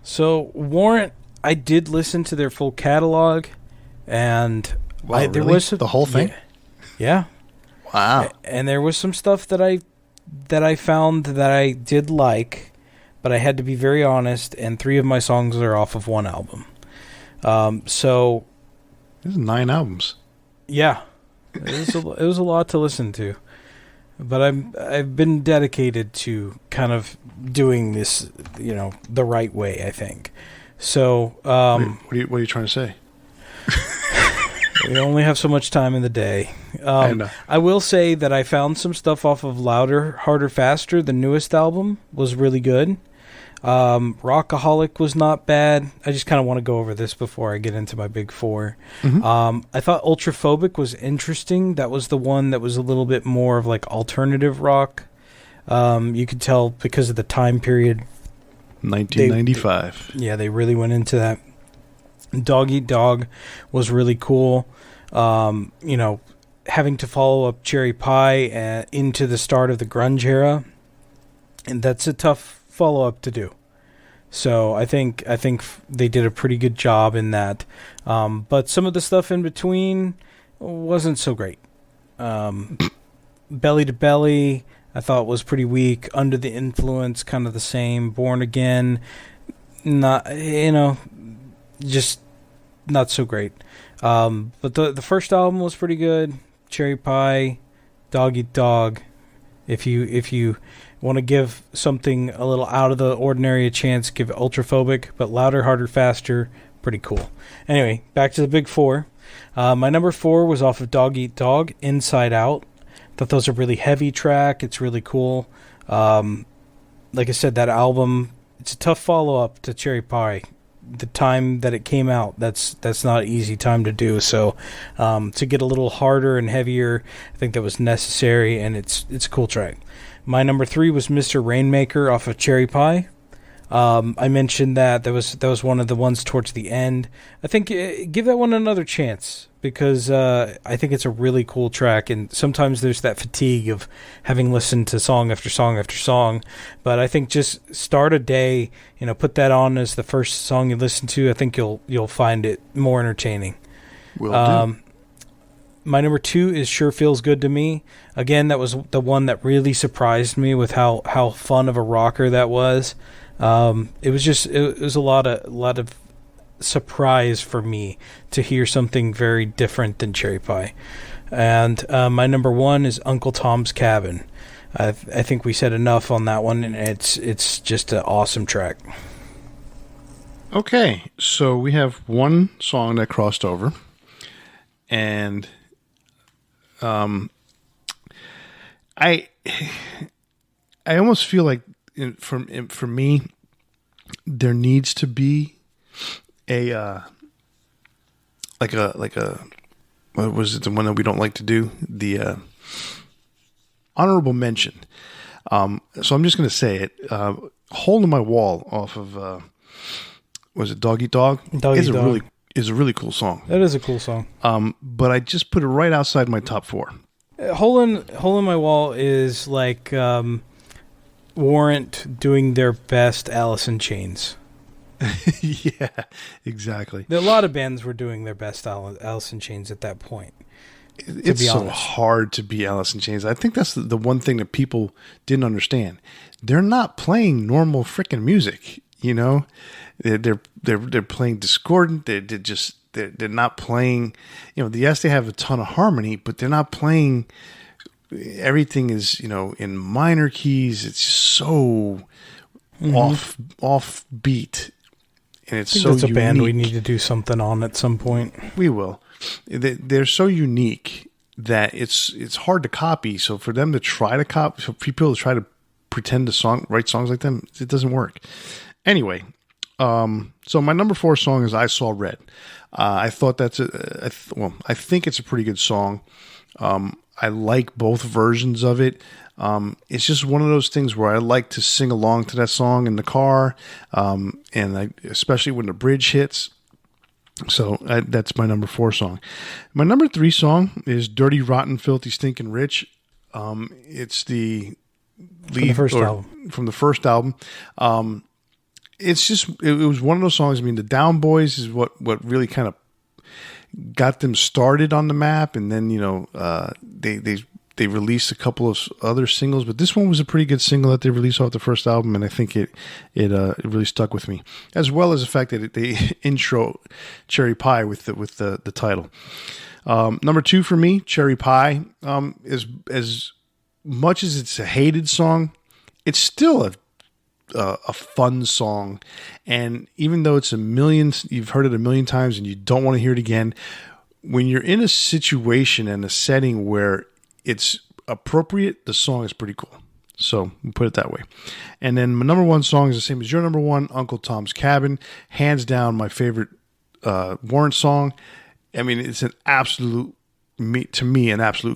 So Warrant, I did listen to their full catalog, and Wow, there really? was The whole thing. Yeah. Wow. And there was some stuff that I found that I did like, but I had to be very honest. And 3 of my songs are off of one album. So This is 9 albums. yeah, it was a lot to listen to. But I've been dedicated to kind of doing this, the right way, I think. So, What are you trying to say? we only have so much time in the day. I know. I will say that I found some stuff off of Louder, Harder, Faster. The newest album was really good. Rockaholic was not bad. I just kind of want to go over this before I get into my big 4. Mm-hmm. I thought Ultraphobic was interesting. That was the one that was a little bit more of like alternative rock. You could tell because of the time period. 1995. They really went into that. Dog Eat Dog was really cool. Having to follow up Cherry Pie into the start of the grunge era, and that's a tough follow-up to do. So I think they did a pretty good job in that. But some of the stuff in between wasn't so great. Belly to Belly, I thought was pretty weak. Under the Influence, kind of the same. Born Again, not, just not so great. But the first album was pretty good. Cherry Pie, Dog Eat Dog. If you want to give something a little out of the ordinary a chance, give it Ultraphobic, but Louder, Harder, Faster, pretty cool. Anyway, back to the big 4. My number 4 was off of Dog Eat Dog, Inside Out. Thought that was a really heavy track. It's really cool. Like I said, that album, it's a tough follow-up to Cherry Pie. The time that it came out, that's not an easy time to do. So to get a little harder and heavier, I think that was necessary, and it's a cool track. My number 3 was Mr. Rainmaker off of Cherry Pie. I mentioned that was one of the ones towards the end. I think give that one another chance because I think it's a really cool track, and sometimes there's that fatigue of having listened to song after song after song. But I think just start a day, put that on as the first song you listen to. I think you'll find it more entertaining. Will do. My number 2 is Sure Feels Good to Me. Again, that was the one that really surprised me with how fun of a rocker that was. It was a lot of surprise for me to hear something very different than Cherry Pie. And my number 1 is Uncle Tom's Cabin. I think we said enough on that one, and it's just an awesome track. Okay, so we have one song that crossed over, and I almost feel like for me, there needs to be a what was it, the one that we don't like to do, the honorable mention. So I'm just going to say it. Hole in My Wall off of was it Dog Eat Dog? Dog Eat Dog is a really cool song. That is a cool song. But I just put it right outside my top 4. Hole in My Wall is like Warrant doing their best Alice in Chains. Yeah, exactly. A lot of bands were doing their best Alice in Chains at that point. It's so hard to be Alice in Chains. I think that's the one thing that people didn't understand. They're not playing normal freaking music, They're playing discordant. They're not playing. Yes, they have a ton of harmony, but they're not playing. Everything is in minor keys. It's so off beat, and it's so. That's a unique. band we need to do something on at some point. We will. They're so unique that it's hard to copy. So for them to try to copy, for people to try to pretend to write songs like them, it doesn't work. Anyway, So my number 4 song is "I Saw Red." I thought I think it's a pretty good song. I like both versions of it. It's just one of those things where I like to sing along to that song in the car, especially when the bridge hits. So that's my number 4 song. My number 3 song is "Dirty, Rotten, Filthy, Stinking Rich." It's the lead from the first album. It's just it was one of those songs. I mean, the Down Boys is what really kind of got them started on the map, and then they released a couple of other singles, but this one was a pretty good single that they released off the first album, and I think it really stuck with me, as well as the fact that they intro Cherry Pie with the title. Number 2 for me, Cherry Pie, is as much as it's a hated song, it's still a fun song. And even though you've heard it a million times and you don't want to hear it again, when you're in a situation and a setting where it's appropriate, the song is pretty cool. So we'll put it that way. And then my number 1 song is the same as your number 1, Uncle Tom's Cabin. Hands down my favorite Warrant song. I mean, it's an absolute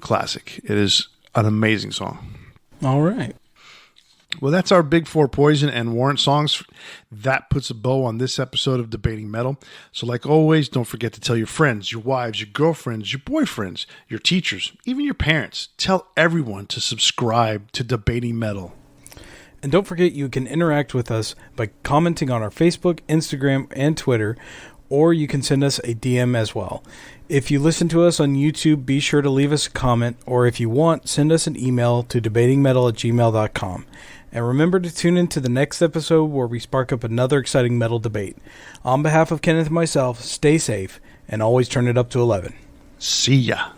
classic. It is an amazing song. All right. Well, that's our big 4 Poison and Warrant songs. That puts a bow on this episode of Debating Metal. So like always, don't forget to tell your friends, your wives, your girlfriends, your boyfriends, your teachers, even your parents. Tell everyone to subscribe to Debating Metal. And don't forget, you can interact with us by commenting on our Facebook, Instagram, and Twitter, or you can send us a DM as well. If you listen to us on YouTube, be sure to leave us a comment, or if you want, send us an email to debatingmetal@gmail.com. And remember to tune in to the next episode where we spark up another exciting metal debate. On behalf of Kenneth and myself, stay safe and always turn it up to 11. See ya.